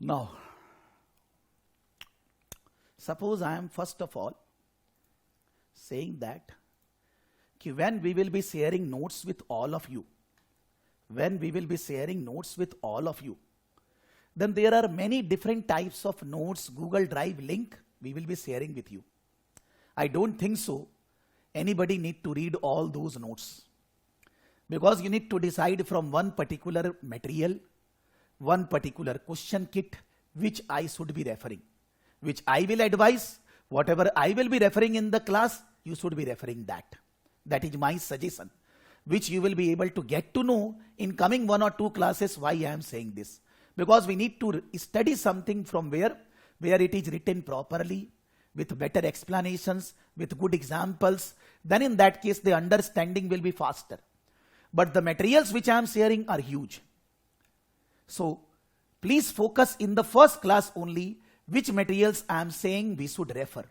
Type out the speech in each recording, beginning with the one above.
Now, suppose I am first of all saying that when we will be sharing notes with all of you, then there are many different types of notes, Google Drive link we will be sharing with you. I don't think so anybody need to read all those notes, because you need to decide from one particular material, one particular question kit which I should be referring, which I will advise. Whatever I will be referring in the class, you should be referring that. That is my suggestion, which you will be able to get to know in coming 1 or 2 classes why I am saying this. Because we need to study something from where it is written properly, with better explanations, with good examples. Then in that case, the understanding will be faster. But the materials which I am sharing are huge. So please focus in the first class only which materials I am saying we should refer.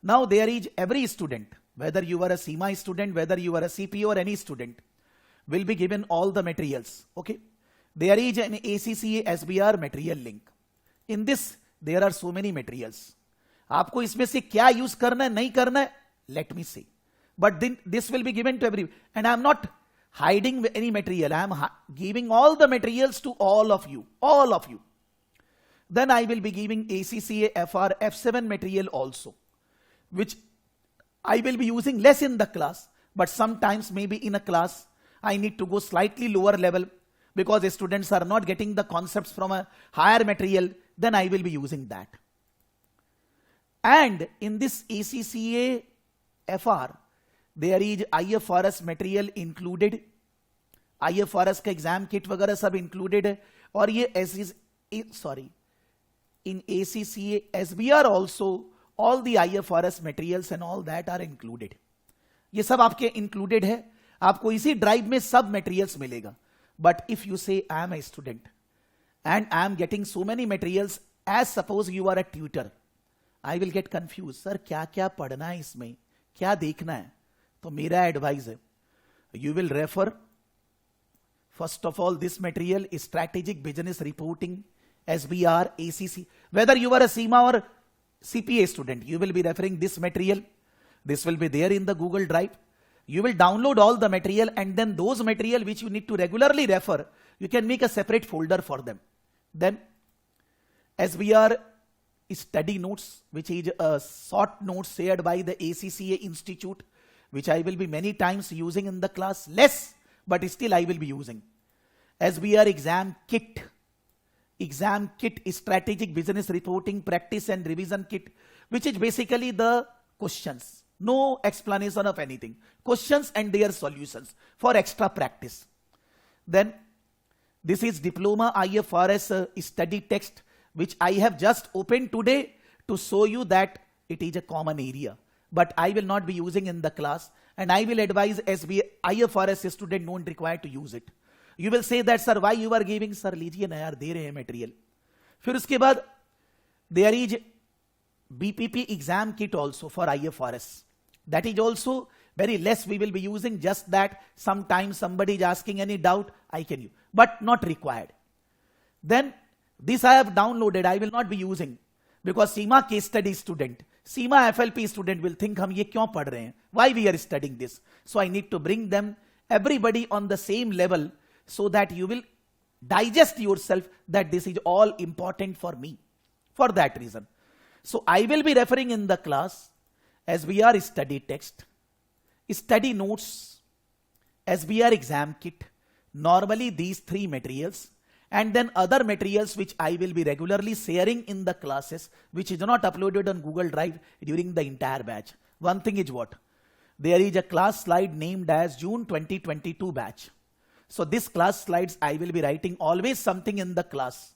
Now there is every student, whether you are a CIMA student, whether you are a CPO or any student, will be given all the materials. Okay. There is an ACCA SBR material link. In this, there are so many materials. आपको इसमें से क्या use करना है, नहीं करना है, let me say. But then this will be given to everyone. And I am not hiding any material. I am giving all the materials to all of you. All of you. Then I will be giving ACCA FR F7 material also, which I will be using less in the class, but sometimes maybe in a class I need to go slightly lower level because the students are not getting the concepts from a higher material. Then I will be using that. And in this ACCA FR, there is IFRS material included. IFRS का exam kit वगैरह सब included है. और ये in ACCA SBR also, all the IFRS materials and all that are included. ये सब आपके included है. आपको इसी drive में सब materials मिलेगा. But if you say I am a student and I am getting so many materials, as suppose you are a tutor, I will get confused. Sir, क्या क्या पढ़ना है इसमें, क्या देखना है? तो मेरा advice है, you will refer first of all this material is strategic business reporting, SBR, ACC. Whether you are a CIMA or CPA student, you will be referring this material. This will be there in the Google Drive. You will download all the material, and then those material which you need to regularly refer, you can make a separate folder for them. Then SBR study notes, which is a short notes shared by the ACCA Institute, which I will be many times using in the class, less, but still I will be using. SBR exam kit is strategic business reporting practice and revision kit, which is basically the questions. No explanation of anything. Questions and their solutions for extra practice. Then this is diploma IFRS study text, which I have just opened today to show you that it is a common area. But I will not be using in the class, and I will advise IFRS student don't require to use it. You will say that, sir, why you are giving? Sir, लीजिए ना यार, दे रहे हैं material. फिर उसके बाद there is BPP exam kit also for IFRS. That is also very less we will be using, just that sometimes somebody is asking any doubt, I can use, but not required. Then this I have downloaded, I will not be using, because CIMA case study student, CIMA FLP student will think हम ये क्यों पढ़ रहे हैं? Why we are studying this? So I need to bring them, everybody on the same level, so that you will digest yourself that this is all important for me. For that reason. So I will be referring in the class SBR study text, study notes, SBR exam kit, normally these 3 materials, and then other materials which I will be regularly sharing in the classes, which is not uploaded on Google Drive during the entire batch. One thing is what? There is a class slide named as June 2022 batch. So this class slides I will be writing always something in the class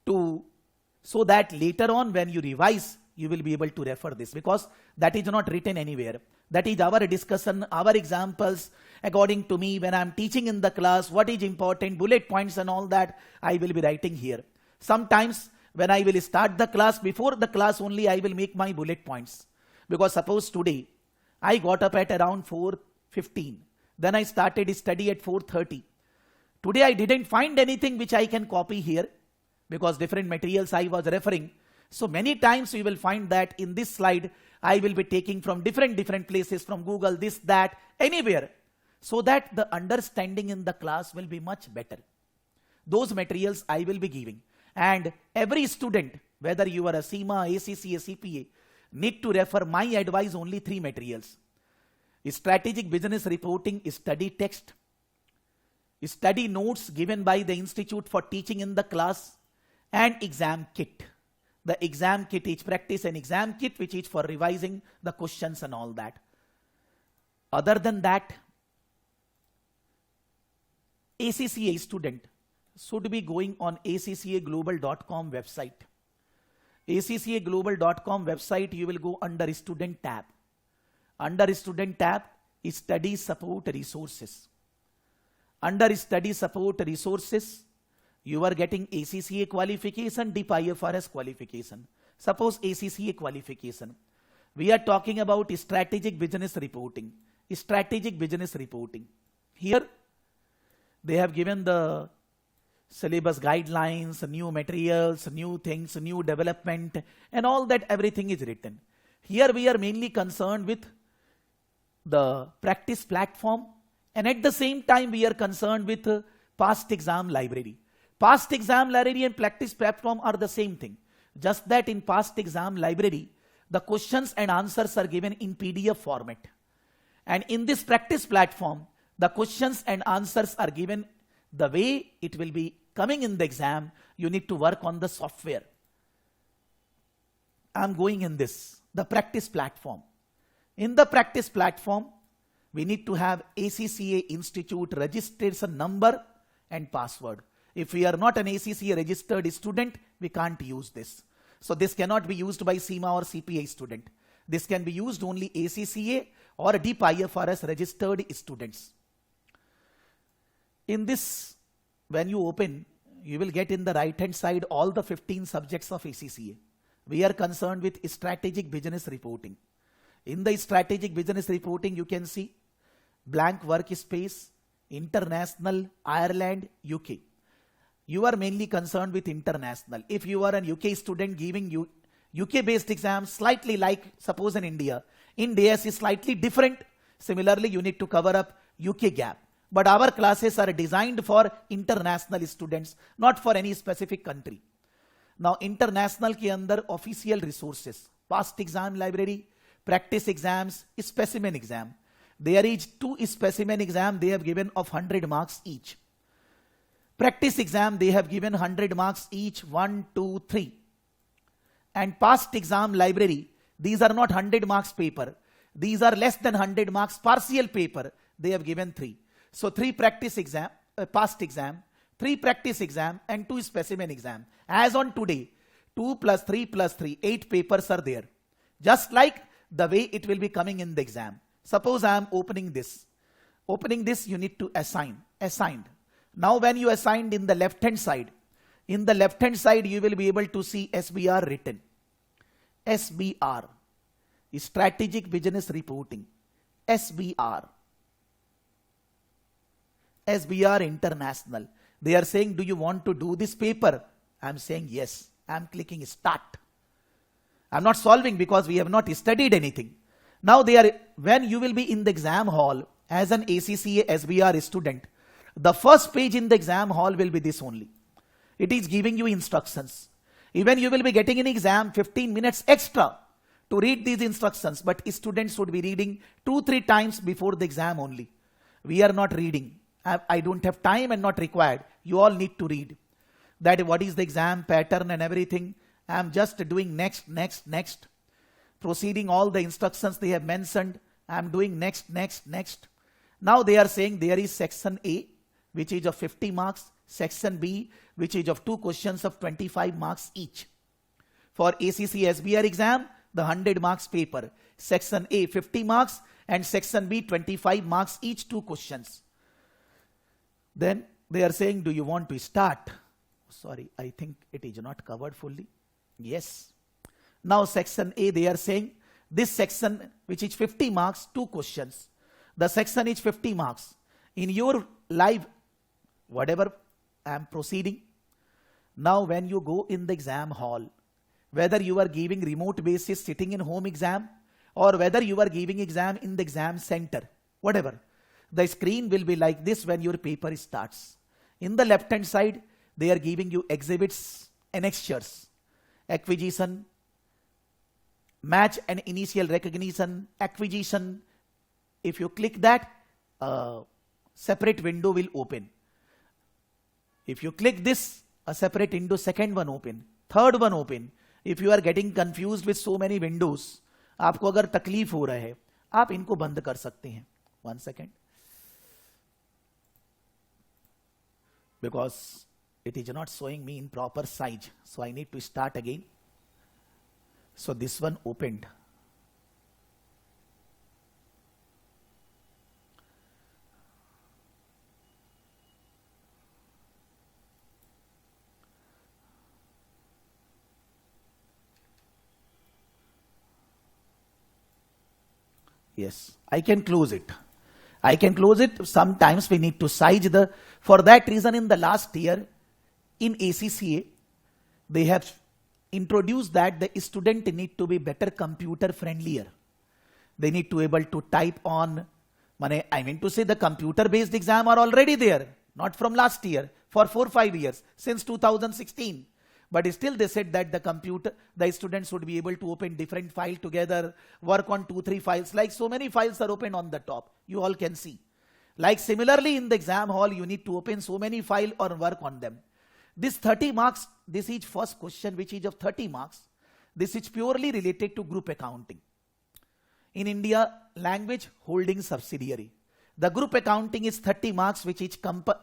so that later on when you revise, you will be able to refer this, because that is not written anywhere. That is our discussion, our examples, according to me, when I am teaching in the class, what is important, bullet points and all that, I will be writing here. Sometimes when I will start the class, before the class only I will make my bullet points. Because suppose today, I got up at around 4:15. Then I started study at 4:30. Today I didn't find anything which I can copy here. because different materials I was referring. So many times you will find that in this slide, I will be taking from different places, from Google, this, that, anywhere, so that the understanding in the class will be much better. Those materials I will be giving. And every student, whether you are a CIMA, ACCA, CPA, need to refer my advice only 3 materials. Strategic Business Reporting, study text, study notes given by the Institute for Teaching in the class, and exam kit. The exam kit is practice and exam kit, which is for revising the questions and all that. Other than that, ACCA student should be going on accglobal.com website. accglobal.com website, you will go under student tab. Under student tab, study support resources. Under study support resources, you are getting ACCA qualification, DIP IFRS qualification. Suppose ACCA qualification. We are talking about strategic business reporting. Strategic business reporting. Here, they have given the syllabus guidelines, new materials, new things, new development, and all that, everything is written. Here we are mainly concerned with the practice platform, and at the same time we are concerned with past exam library. Past exam library and practice platform are the same thing. Just that in past exam library, the questions and answers are given in PDF format. And in this practice platform, the questions and answers are given the way it will be coming in the exam. You need to work on the software. I'm going in this, the practice platform. In the practice platform, we need to have ACCA Institute registration number and password. If we are not an ACCA registered student, we can't use this. So this cannot be used by CIMA or CPA student. This can be used only ACCA or DIP IFRS registered students. In this, when you open, you will get in the right hand side all the 15 subjects of ACCA. We are concerned with strategic business reporting. In the strategic business reporting, you can see blank workspace, international, Ireland, UK. You are mainly concerned with international. If you are an UK student giving you UK based exams, slightly like suppose in India, India's is slightly different. Similarly, you need to cover up UK gap. But our classes are designed for international students, not for any specific country. Now, international ke andar official resources, past exam library, practice exams, specimen exam. There is 2 specimen exam they have given of 100 marks each. Practice exam they have given 100 marks each, 1, 2, 3. And past exam library, these are not 100 marks paper. These are less than 100 marks partial paper. They have given 3. So 3 practice exam, past exam, 3 practice exam and 2 specimen exam. As on today, 2 plus 3 plus 3, 8 papers are there. Just like the way it will be coming in the exam. Suppose I am opening this. Opening this, you need to assign, assigned. Now when you assigned in the left hand side, you will be able to see SBR written. SBR, Strategic Business Reporting. SBR. SBR International. They are saying, do you want to do this paper? I'm saying yes. I'm clicking start. I'm not solving because we have not studied anything. Now when you will be in the exam hall as an ACCA SBR student, the first page in the exam hall will be this only. It is giving you instructions. Even you will be getting an exam 15 minutes extra to read these instructions, but students should be reading 2-3 times before the exam only. We are not reading. I don't have time and not required. You all need to read. That what is the exam pattern and everything. I am just doing next. Proceeding all the instructions they have mentioned. I am doing next. Now they are saying there is section A, which is of 50 marks, section B, which is of 2 questions of 25 marks each. For ACCA SBR exam, the 100 marks paper. Section A, 50 marks, and section B, 25 marks each, 2 questions. Then they are saying, do you want to start? Sorry, I think it is not covered fully. Yes. Now section A, they are saying, this section, which is 50 marks, 2 questions. The section is 50 marks. In your live, whatever I am proceeding, Now when you go in the exam hall, whether you are giving remote basis sitting in home exam or whether you are giving exam in the exam center, whatever, the screen will be like this when your paper starts. In the left hand side, they are giving you exhibits, annexures, acquisition, match and initial recognition, acquisition. If you click that, a separate window will open. If you click this, a separate window, second one open, third one open. If you are getting confused with so many windows, आपको अगर तकलीफ हो रहा है, आप इनको बंद कर सकते हैं. 1 second. Because it is not showing me in proper size, so I need to start again. So this one opened. Yes, I can close it. I can close it. Sometimes we need to size the, for that reason in the last year in ACCA, they have introduced that the student need to be better computer friendlier. They need to able to type on, I mean to say the computer based exam are already there, not from last year, for 4-5 years, since 2016. But still they said that the students would be able to open different file together, work on 2-3 files, like so many files are open on the top. You all can see. Like similarly in the exam hall, you need to open so many files or work on them. This 30 marks, this is first question which is of 30 marks. This is purely related to group accounting. In India, language holding subsidiary. The group accounting is 30 marks which is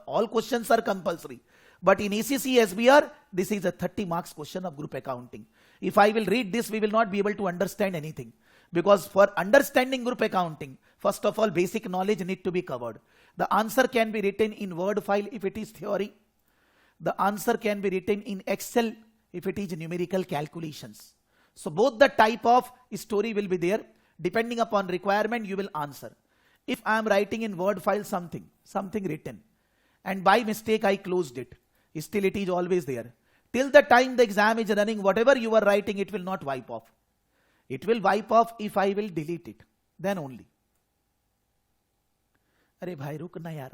all questions are compulsory. But in ACC SBR, this is a 30 marks question of group accounting. If I will read this, we will not be able to understand anything. Because for understanding group accounting, first of all, basic knowledge need to be covered. The answer can be written in Word file if it is theory. The answer can be written in Excel if it is numerical calculations. So both the type of story will be there. Depending upon requirement, you will answer. If I am writing in Word file something written, and by mistake I closed it, still it is always there. Till the time the exam is running, whatever you are writing, it will not wipe off. It will wipe off if I will delete it. Then only. Arey bhai, ruk na yaar.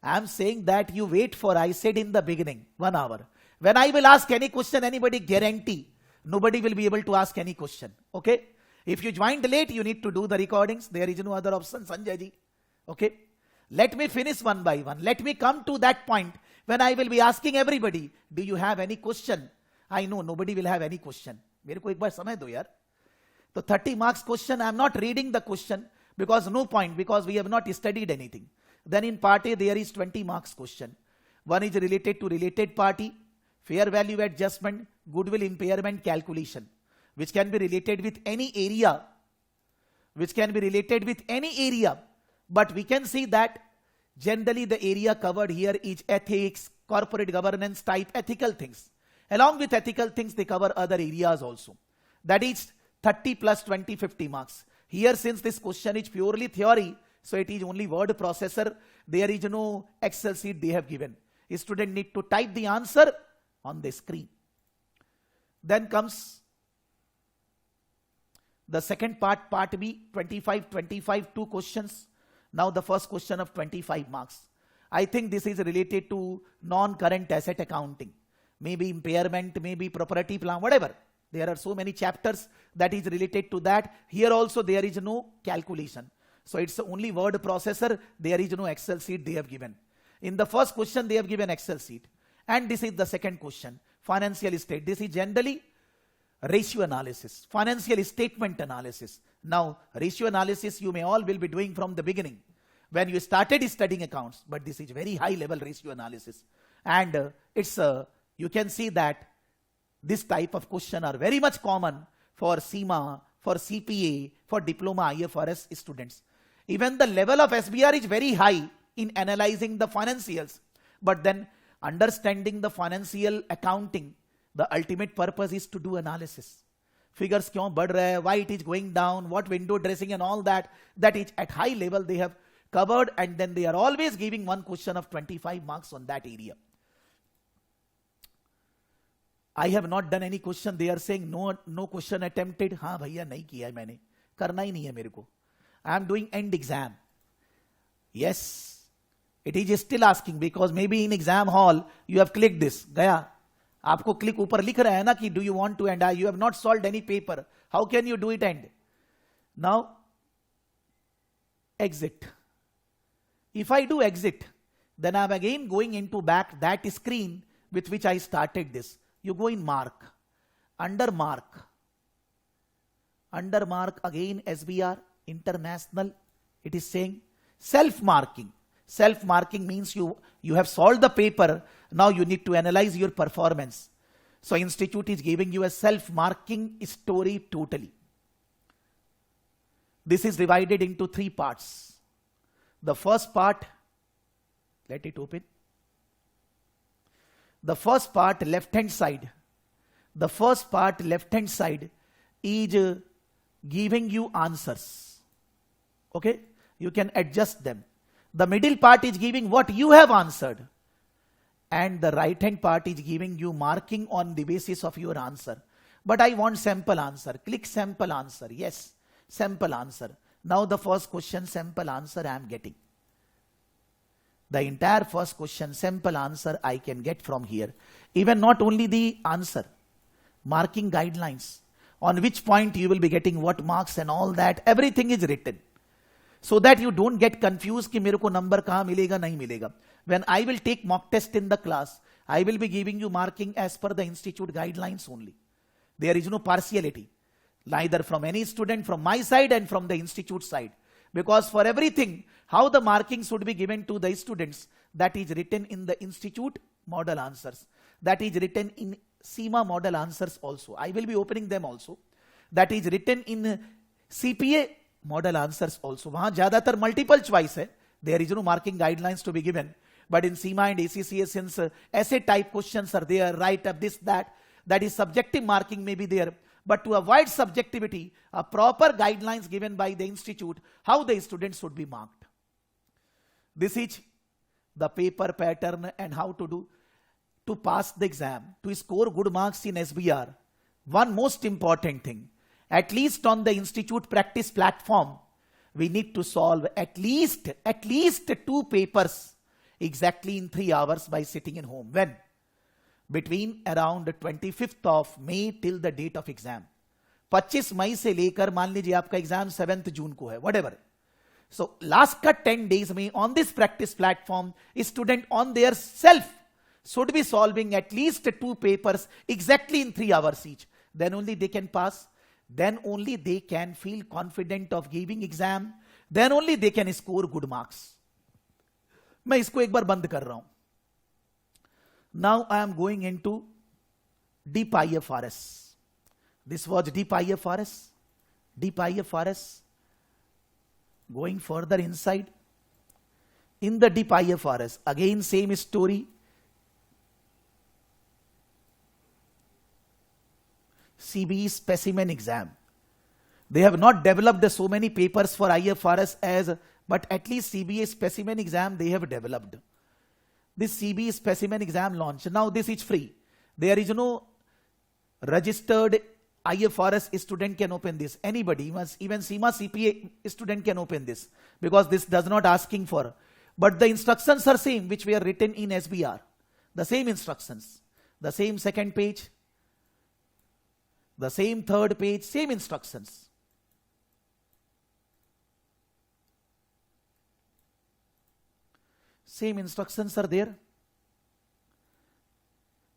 I am saying that you wait for, I said in the beginning, 1 hour. When I will ask any question, anybody guarantee, nobody will be able to ask any question. Okay? If you joined late, you need to do the recordings. There is no other option, Sanjay ji. Okay? Let me finish one by one. Let me come to that point when I will be asking everybody, do you have any question? I know nobody will have any question. मेरे को एक बार समय दो यार. So 30 marks question, I am not reading the question because no point, because we have not studied anything. Then in part A, there is 20 marks question. One is related to related party, fair value adjustment, goodwill impairment calculation, which can be related with any area, But we can see that generally the area covered here is ethics, corporate governance type ethical things. Along with ethical things, they cover other areas also. That is 30 plus 20, 50 marks. Here, since this question is purely theory, so it is only word processor. There is no Excel sheet they have given. A student need to type the answer on the screen. Then comes the second part, part B, 25, 2 questions. Now the first question of 25 marks. I think this is related to non-current asset accounting. Maybe impairment, maybe property plan, whatever. There are so many chapters that is related to that. Here also there is no calculation. So it's only word processor. There is no Excel sheet they have given. In the first question, they have given Excel sheet. And this is the second question, financial state. This is generally ratio analysis, financial statement analysis. Now, ratio analysis you may all will be doing from the beginning when you started studying accounts, but this is very high level ratio analysis. And you can see that this type of question are very much common for CIMA, for CPA, for diploma IFRS students. Even the level of SBR is very high in analyzing the financials, but then understanding the financial accounting, the ultimate purpose is to do analysis. Figures क्यों बढ़ रहा है, why it is going down, what window dressing and all that is at high level they have covered, and then they are always giving one question of 25 marks on that area. I have not done any question, they are saying no question attempted. हाँ भैया नहीं किया है मैंने, करना ही नहीं है मेरे को. I am doing end exam. Yes, it is still asking because maybe in exam hall you have click this. गया, आपको क्लिक ऊपर लिख रहा है ना कि do you want to end. You have not solve any paper, how can you do it end. Now exit. If I do exit, then I'm again going into back that screen with which I started this. You go in mark, under mark again SBR international. It is saying self marking. Self marking means you have solved the paper, now you need to analyze your performance. So institute is giving you a self marking story totally. This is divided into 3 parts. The first part, let it open. The first part, left hand side. The first part, left hand side, is giving you answers. Okay? You can adjust them. The middle part is giving what you have answered. And the right hand part is giving you marking on the basis of your answer. But I want sample answer. Click sample answer. Yes. Sample answer. Now the first question sample answer I am getting. The entire first question sample answer I can get from here. Even not only the answer, marking guidelines, on which point you will be getting what marks and all that, everything is written. So that you don't get confused कि मेरे को number कहाँ मिलेगा नहीं मिलेगा. When I will take mock test in the class, I will be giving you marking as per the institute guidelines only. There is no partiality. Neither from any student, from my side and from the institute side. Because for everything, how the marking should be given to the students, that is written in the institute model answers. That is written in CIMA model answers also. I will be opening them also. That is written in CPA model answers also. वहाँ ज़्यादातर multiple choice है. There is no marking guidelines to be given. But in CIMA and ACCA, since essay type questions are there, write up this, that is subjective marking may be there. But to avoid subjectivity, a proper guidelines given by the institute, how the students should be marked. This is the paper pattern and how to do to pass the exam, to score good marks in SBR. One most important thing, at least on the institute practice platform, we need to solve at least 2 papers exactly in 3 hours by sitting in home. When? Between around 25th of May till the date of exam. 25 मई से लेकर मान लीजिए आपका exam 7th जून को है, whatever. So last का 10 days में on this practice platform, student on their self should be solving at least 2 papers exactly in 3 hours each. Then only they can pass. Then only they can feel confident of giving exam. Then only they can score good marks. मैं इसको एक बार बंद कर रहा हूं. Now I am going into deep IFRS. This was deep IFRS. Deep IFRS. Going further inside. In the deep IFRS, again same story. CBE specimen exam. They have not developed so many papers for IFRS but at least CBE specimen exam they have developed. This CBE specimen exam launch. Now this is free. There is no registered IFRS student can open this. Anybody, even CIMA CPA student can open this because this does not asking for. But the instructions are same which were written in SBR. The same instructions. The same second page. The same third page. Same instructions. Same instructions are there.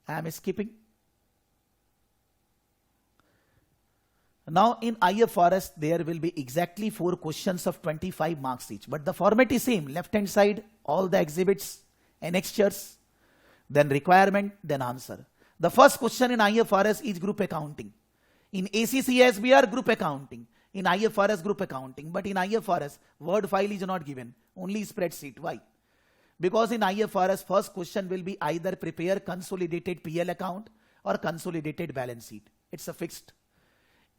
I am skipping. Now in IFRS, there will be exactly 4 questions of 25 marks each. But the format is same. Left hand side, all the exhibits, annexures, then requirement, then answer. The first question in IFRS is group accounting. In ACCA SBR, group accounting. In IFRS, group accounting. But in IFRS, Word file is not given. Only spreadsheet. Why? Because in IFRS, first question will be either prepare consolidated PL account or consolidated balance sheet. It's a fixed.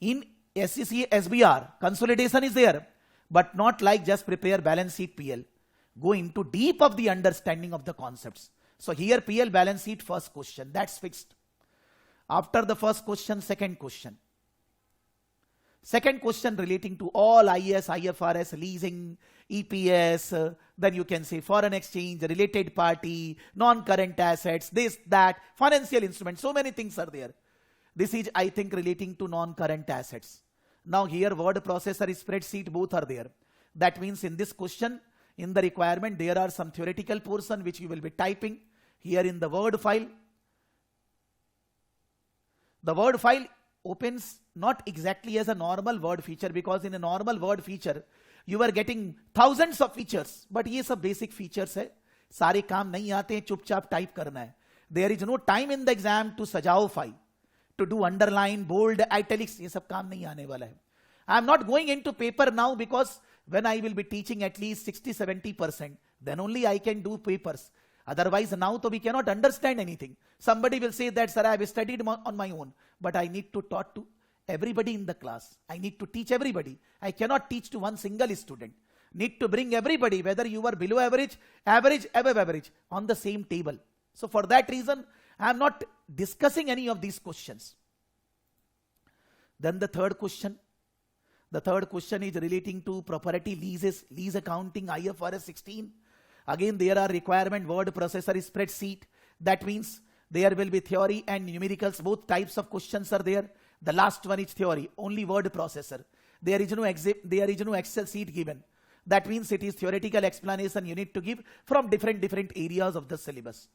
In SCCA SBR, consolidation is there, but not like just prepare balance sheet PL. Go into deep of the understanding of the concepts. So here PL balance sheet first question, that's fixed. After the first question, second question. Second question relating to all IS, IFRS, leasing, EPS, then you can say foreign exchange, related party, non-current assets, this, that, financial instruments, so many things are there. This is, I think, relating to non-current assets. Now here word processor, spreadsheet, both are there. That means in this question, in the requirement, there are some theoretical portion which you will be typing here in the Word file. The Word file opens not exactly as a normal Word feature, because in a normal Word feature, you are getting thousands of features, but ये सब basic features है, सारे काम नहीं आते हैं, चुपचाप type करना है. There is no time in the exam to सजाओ file, to do underline, bold, italics, ये सब काम नहीं आने वाला है. I am not going into paper now, because when I will be teaching at least 60-70%, then only I can do papers. Otherwise, now we cannot understand anything. Somebody will say that, sir, I have studied on my own, but I need to talk to everybody in the class. I need to teach everybody. I cannot teach to one single student. Need to bring everybody, whether you are below average, average, above average, on the same table. So for that reason, I am not discussing any of these questions. Then the third question. The third question is relating to property leases, lease accounting, IFRS 16. Again, there are requirement word processor spreadsheet. That means there will be theory and numericals. Both types of questions are there. The last one is theory, only word processor. There is no Excel sheet given. That means it is theoretical explanation you need to give from different areas of the syllabus.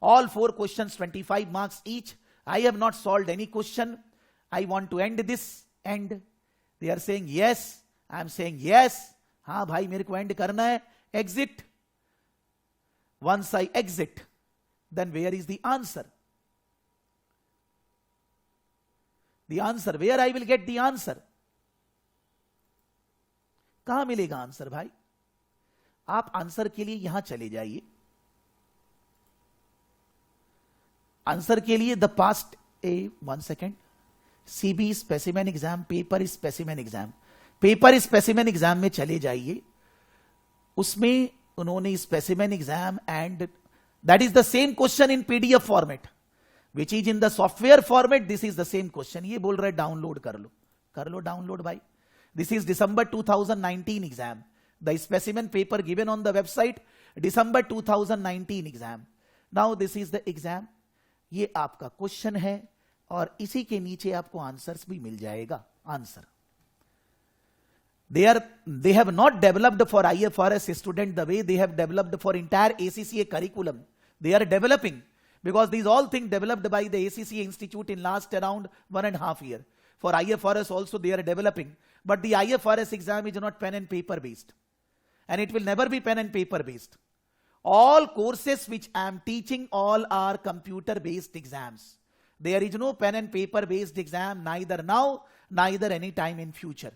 All 4 questions, 25 marks each. I have not solved any question. I want to end this, and they are saying yes. I am saying yes. हाँ भाई मेरे को end करना है. Exit. Once I exit, then where is the answer? The answer, where I will get the answer? कहां मिलेगा answer भाई? आप आंसर के लिए यहां चले जाइए. आंसर के लिए the past one second. CB specimen exam, paper specimen exam, paper specimen exam में चले जाइए. उसमें उन्होंने specimen exam and that is the same question in PDF format, which is in the software format. This is the same question. ये बोल रहे download कर लो download भाई. This is December 2019 exam. The specimen paper given on the website, December 2019 exam. Now this is the exam. ये आपका question है और इसी के नीचे आपको आंसर्स भी मिल जाएगा. Answer they have not developed for IFRS student the way they have developed for entire ACCA curriculum. They are developing, because these all things developed by the ACCA Institute in last around 1.5 years. For IFRS also they are developing, but the IFRS exam is not pen and paper based, and it will never be pen and paper based. All courses which I am teaching, all are computer based exams. There is no pen and paper based exam, neither now, neither any time in future.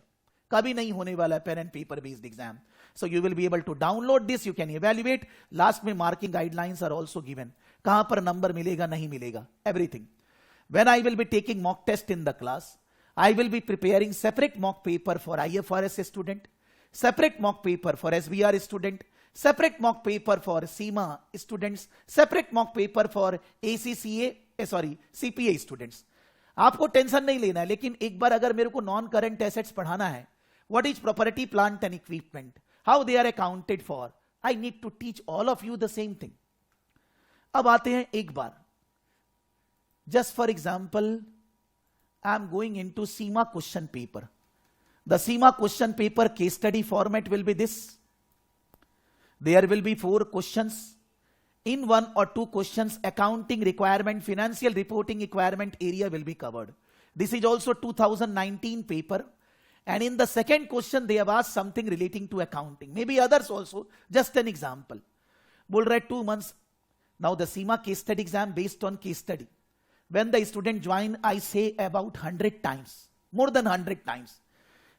कभी नहीं होने वाला pen and paper based exam. So you will be able to download this, you can evaluate. Last में marking guidelines are also given, कहां पर number मिलेगा नहीं मिलेगा, everything. When I will be taking mock test in the class, I will be preparing separate mock paper for IFRS student, separate mock paper for SBR student, separate mock paper for CIMA students, separate mock paper for CPA students. आपको tension नहीं लेना है, लेकिन एक बार अगर मेरे को non current assets पढ़ाना है, what is property, plant and equipment, how they are accounted for, I need to teach all of you the same thing. अब आते हैं एक बार, just for example, I am going into CIMA question paper. The CIMA question paper case study format will be this. There will be 4 questions. In 1 or 2 questions, accounting requirement, financial reporting requirement area will be covered. This is also 2019 paper. And in the second question, they have asked something relating to accounting. Maybe others also, just an example. Bull read 2 months. Now the CIMA case study exam based on case study. When the student join, I say about 100 times, more than 100 times.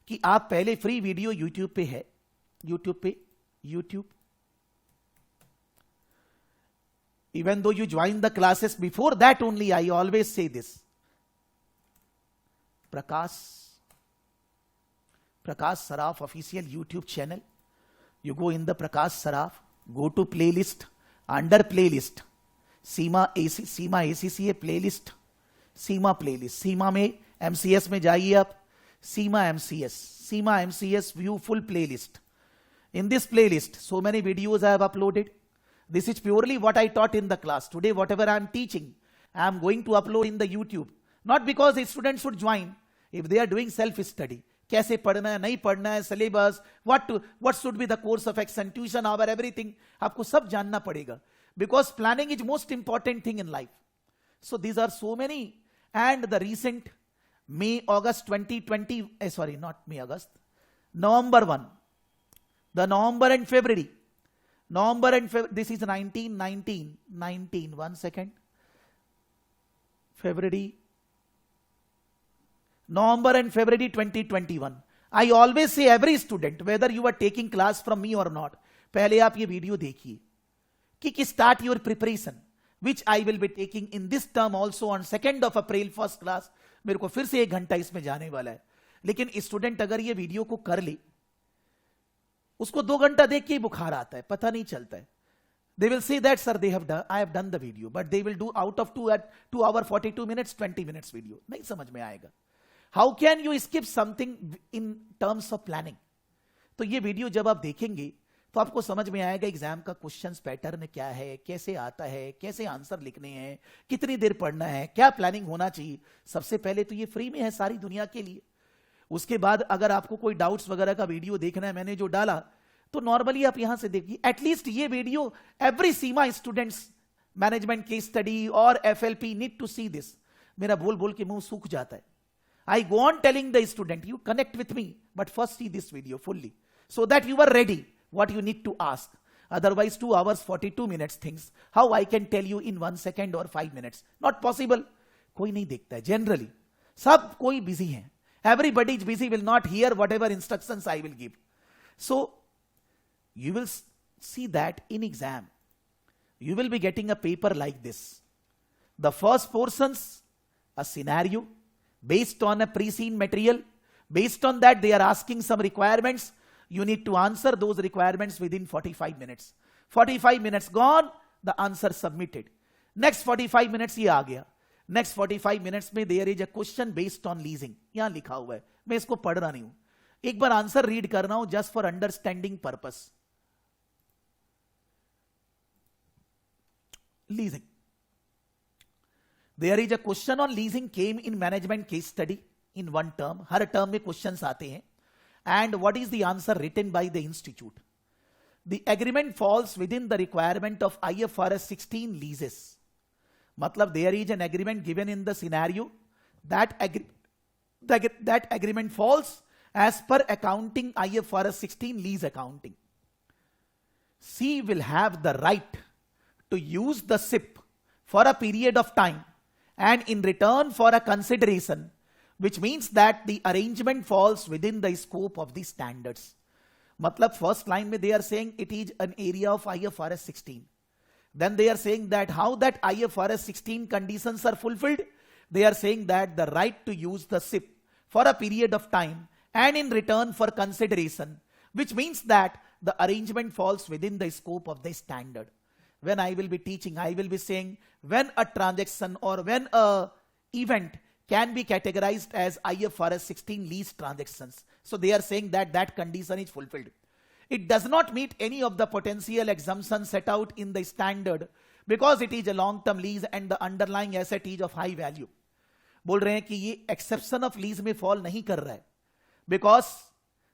कि आप पहले free video YouTube पे है, YouTube even though you join the classes, before that only I always say this. Prakash Saraf official YouTube channel. You go in the Prakash Saraf, go to playlist, under playlist, CIMA ACCA playlist. CIMA playlist, CIMA में MCS में जाइए आप, CIMA MCS view full playlist. In this playlist, so many videos I have uploaded. This is purely what I taught in the class. Today, whatever I am teaching, I am going to upload in the YouTube. Not because the students should join. If they are doing self-study, कैसे पढ़ना है, नहीं पढ़ना है, syllabus, what should be the course of action, tuition hour, everything, आपको सब जानना पड़ेगा. Because planning is most important thing in life. So these are so many. And the recent August 2020, November 1. The November and February, this is 19, 1 second, February, November and February 2021. I always say every student, whether you are taking class from me or not, पहले आप ये video देखिए कि start your preparation, which I will be taking in this term also on 2nd of April first class. मेरे को फिर से 1 घंटा इसमें जाने वाला है. लेकिन स्टूडेंट अगर ये वीडियो को कर ले, उसको 2 घंटा देख के ही बुखार आता है, पता नहीं चलता है. They will say that, sir, I have done the video, but they will do out of 2 hour 42 minutes, 20 minutes video. नहीं समझ में आएगा. How can you skip something in terms of planning? तो ये वीडियो जब आप देखेंगे तो आपको समझ में आएगा एग्जाम का क्वेश्चंस पैटर्न क्या है, कैसे आता है, कैसे आंसर लिखने हैं, कितनी देर पढ़ना है, क्या प्लानिंग होना चाहिए. सबसे पहले तो ये फ्री में है सारी दुनिया के लिए. उसके बाद अगर आपको कोई डाउट्स वगैरह का वीडियो देखना है, मैंने जो डाला, तो नॉर्मली आप यहां से देखिए. एटलीस्ट ये video every CIMA students management case study और FLP need to see this. मेरा बोल बोल के मुंह सूख जाता है. I go on telling the student, you connect with me, but first see this video fully so that you are ready what you need to ask. Otherwise 2 hours 42 minutes things, how I can tell you in 1 second or 5 minutes? Not possible. कोई नहीं देखता है generally. सब कोई busy है. Everybody is busy, will not hear whatever instructions I will give. So you will see that in exam you will be getting a paper like this. The first portions, a scenario based on a pre-seen material. Based on that they are asking some requirements. You need to answer those requirements within 45 minutes. 45 minutes gone, the answer submitted. Next 45 minutes ये आ गया. Next 45 minutes में there is a question based on leasing. यहां लिखा हुआ है, मैं इसको पढ़ रहा नहीं हूं, एक बार आंसर रीड कर रहा हूं just for understanding purpose. Leasing. There is a question on leasing came in management case study in one term. Her term में questions आते हैं. And what is the answer written by the institute? The agreement falls within the requirement of IFRS 16 leases. मतलब there is an agreement given in the scenario. That agreement falls as per accounting IFRS 16 lease accounting. C will have the right to use the SIP for a period of time and in return for a consideration, which means that the arrangement falls within the scope of the standards. मतलब first line में they are saying it is an area of IFRS 16. Then they are saying that how that IFRS 16 conditions are fulfilled. They are saying that the right to use the SIP for a period of time and in return for consideration, which means that the arrangement falls within the scope of the standard. When I will be teaching, I will be saying when a transaction or when a event can be categorized as IFRS 16 lease transactions. So they are saying that that condition is fulfilled. It does not meet any of the potential exemptions set out in the standard because it is a long-term lease and the underlying asset is of high value. बोल रहे हैं कि ये exception of lease में fall नहीं कर रहा है because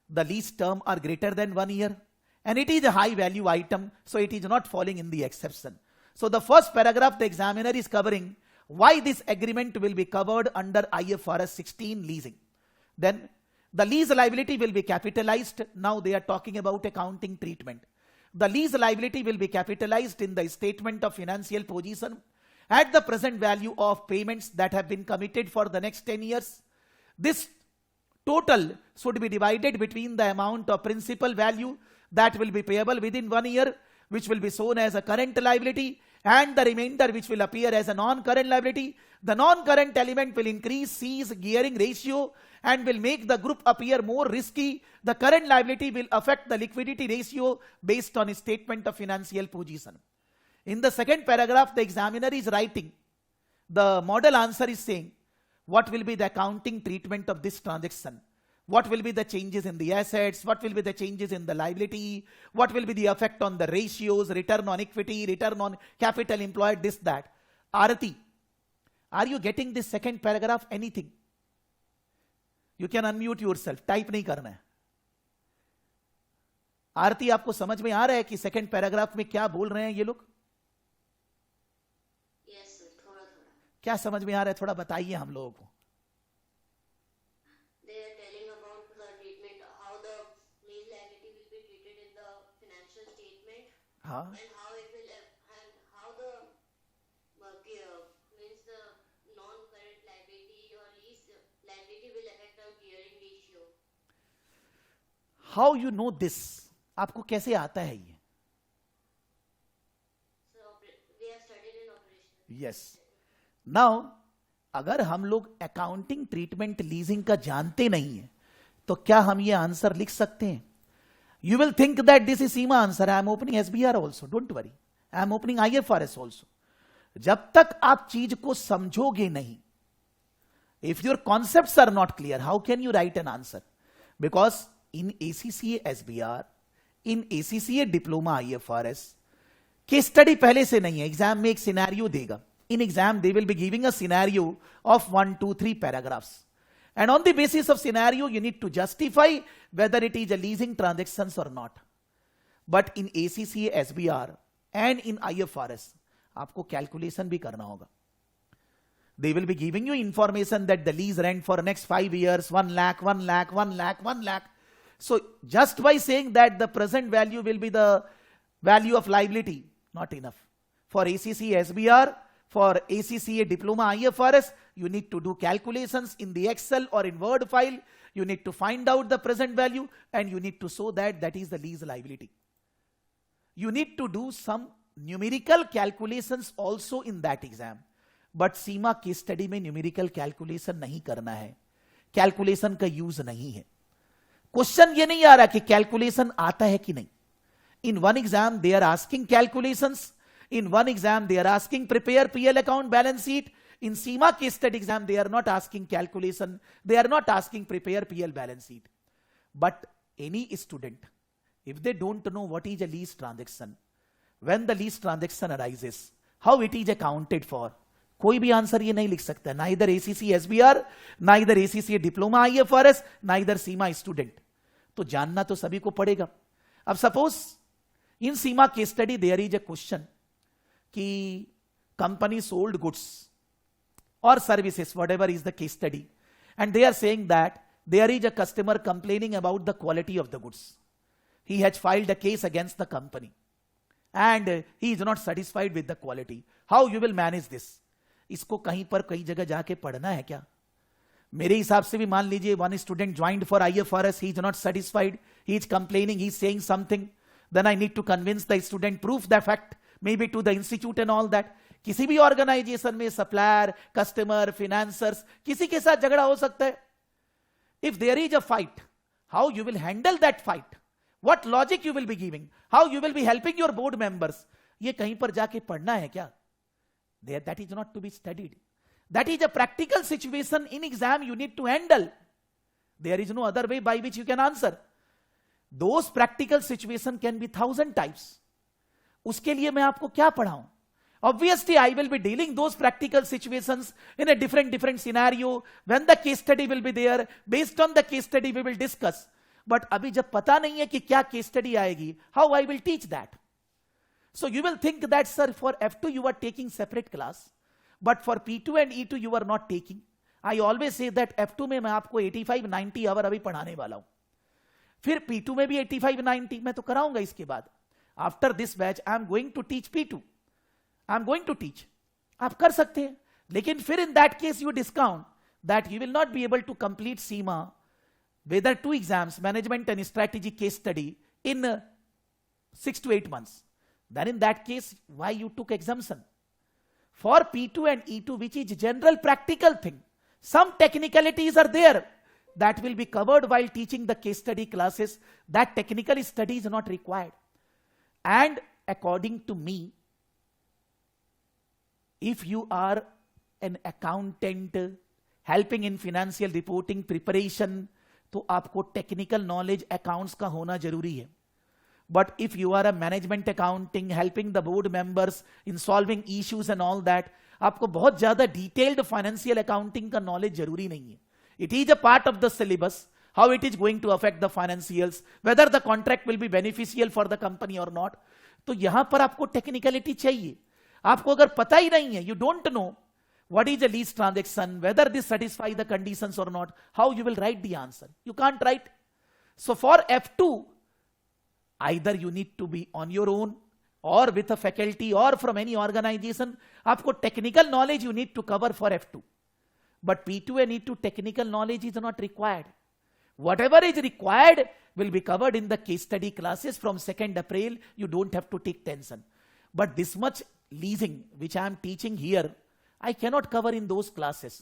the lease term are greater than 1 year and it is a high value item, so it is not falling in the exception. So the first paragraph the examiner is covering why this agreement will be covered under IFRS 16 leasing. Then the lease liability will be capitalized. Now they are talking about accounting treatment. The lease liability will be capitalized in the statement of financial position at the present value of payments that have been committed for the next 10 years. This total should be divided between the amount of principal value that will be payable within 1 year, which will be shown as a current liability, and the remainder which will appear as a non-current liability. The non-current element will increase C's gearing ratio and will make the group appear more risky. The current liability will affect the liquidity ratio based on a statement of financial position. In the second paragraph, the examiner is writing The model answer is saying, what will be the accounting treatment of this transaction? What will be the changes in the assets? What will be the changes in the liability? What will be the effect on the ratios, return on equity, return on capital employed, this, that. Arati, are you getting this second paragraph? Anything? You can unmute yourself. Type नहीं करना है. आरती, आपको समझ में आ रहा है कि second paragraph में क्या बोल रहे हैं ये लोग? Yes, sir. थोड़ा थोड़ा. क्या समझ में आ रहा है, थोड़ा बताइए हम लोगों को. They are telling about the treatment, how the lease liability will be treated in the financial statement, हाँ, and how it will and how the means the non-current liability or lease liability will affect our gearing ratio. How you know this? आपको कैसे आता है ये? So we have studied in operation. Yes. Now अगर हम लोग accounting treatment leasing का जानते नहीं है तो क्या हम ये आंसर लिख सकते हैं? You will think that this is CIMA answer. I am opening SBR also, don't worry. I am opening IFRS also. जब तक आप चीज को समझोगे नहीं, if your concepts are not clear, how can you write an answer? Because in ACCA SBR, in ACCA diploma IFRS, case study पहले से नहीं है. एग्जाम में एक सिनेरियो देगा. In exam, they will be giving a scenario of 1, 2, 3 paragraphs. And on the basis of scenario, you need to justify whether it is a leasing transactions or not. But in ACCA, SBR and in IFRS, आपको calculation भी करना होगा. They will be giving you information that the lease rent for next 5 years, 1 lakh, 1 lakh, 1 lakh, 1 lakh. So just by saying that the present value will be the value of liability, not enough. For ACCA, SBR, for ACCA Diploma IFRS, you need to do calculations in the Excel or in Word file. You need to find out the present value and you need to show that that is the lease liability. You need to do some numerical calculations also in that exam. But Seema case study में numerical calculation नहीं करना है. Calculation का use नहीं है. Question ये नहीं आ रहा कि कैलकुलेशन आता है कि नहीं. In one exam they are asking calculations. In one exam, they are asking prepare PL account balance sheet. In SEMA case study exam, they are not asking calculation. They are not asking prepare PL balance sheet. But any student, if they don't know what is a lease transaction, when the lease transaction arises, how it is accounted for, कोई भी answer ये नहीं लिख सकता. Neither ACC SBR, neither ACC Diploma IFRS, neither SEMA student. तो जानना तो सभी को पड़ेगा. अब suppose in SEMA case study there is a question कि company sold goods or services, whatever is the case study, and they are saying that there is a customer complaining about the quality of the goods. He has filed a case against the company and he is not satisfied with the quality. How you will manage this? इसको कहीं पर कई जगह जाके पढ़ना है क्या? मेरे हिसाब से भी मान लीजिए one student joined for IFRS, he is not satisfied, he is complaining, he is saying something, then I need to convince the student, prove the fact, maybe to the institute and all that. किसी भी organisation में supplier, customer, फिनेंसर्स, किसी के साथ झगड़ा हो सकता है. If there is a fight, how you will handle that fight? What logic you will be giving? How you will be helping your board members? ये कहीं पर जाके पढ़ना है क्या? That is not to be studied. That is a practical situation in exam you need to handle. There is no other way by which you can answer. Those practical situation can be 1,000 types. उसके लिए मैं आपको क्या पढ़ाऊं? Obviously, I will be dealing those practical situations in a different scenario. When the case study will be there, based on the case study we will discuss. But अभी जब पता नहीं है कि क्या case study आएगी, how I will teach that? So you will think that, sir, for F2 you are taking separate class, but for P2 and E2 you are not taking. I always say that F2 में मैं आपको 85-90 our अभी पढ़ाने वाला हूं. फिर P2 में भी 85-90 मैं तो कराऊंगा इसके बाद. After this batch, I am going to teach P2. I am going to teach. आप कर सकते हैं, लेकिन फिर in that case you discount that you will not be able to complete SEMA, whether 2 exams, management and strategy case study in 6 to 8 months. Then in that case, why you took exemption? For P2 and E2, which is general practical thing, some technicalities are there that will be covered while teaching the case study classes. That technical study is not required. And according to me, if you are an accountant, helping in financial reporting preparation, तो आपको technical knowledge accounts का होना जरूरी है. But if you are a management accounting, helping the board members in solving issues and all that, आपको बहुत ज्यादा detailed financial accounting का नॉलेज जरूरी नहीं है. It is a part of the syllabus, how it is going to affect the financials, whether the contract will be beneficial for the company or not. तो यहां पर आपको टेक्निकलिटी चाहिए. आपको अगर पता ही नहीं है, you don't know what is a lease transaction, whether this satisfy the conditions or not, how you will write the answer? You can't write. So for F2, either you need to be on your own or with a faculty or from any organization. आपको technical knowledge you need to cover for F2. But P2 and E2 technical knowledge is not required. Whatever is required will be covered in the case study classes from 2nd April. You don't have to take tension. But this much leasing which I am teaching here, I cannot cover in those classes.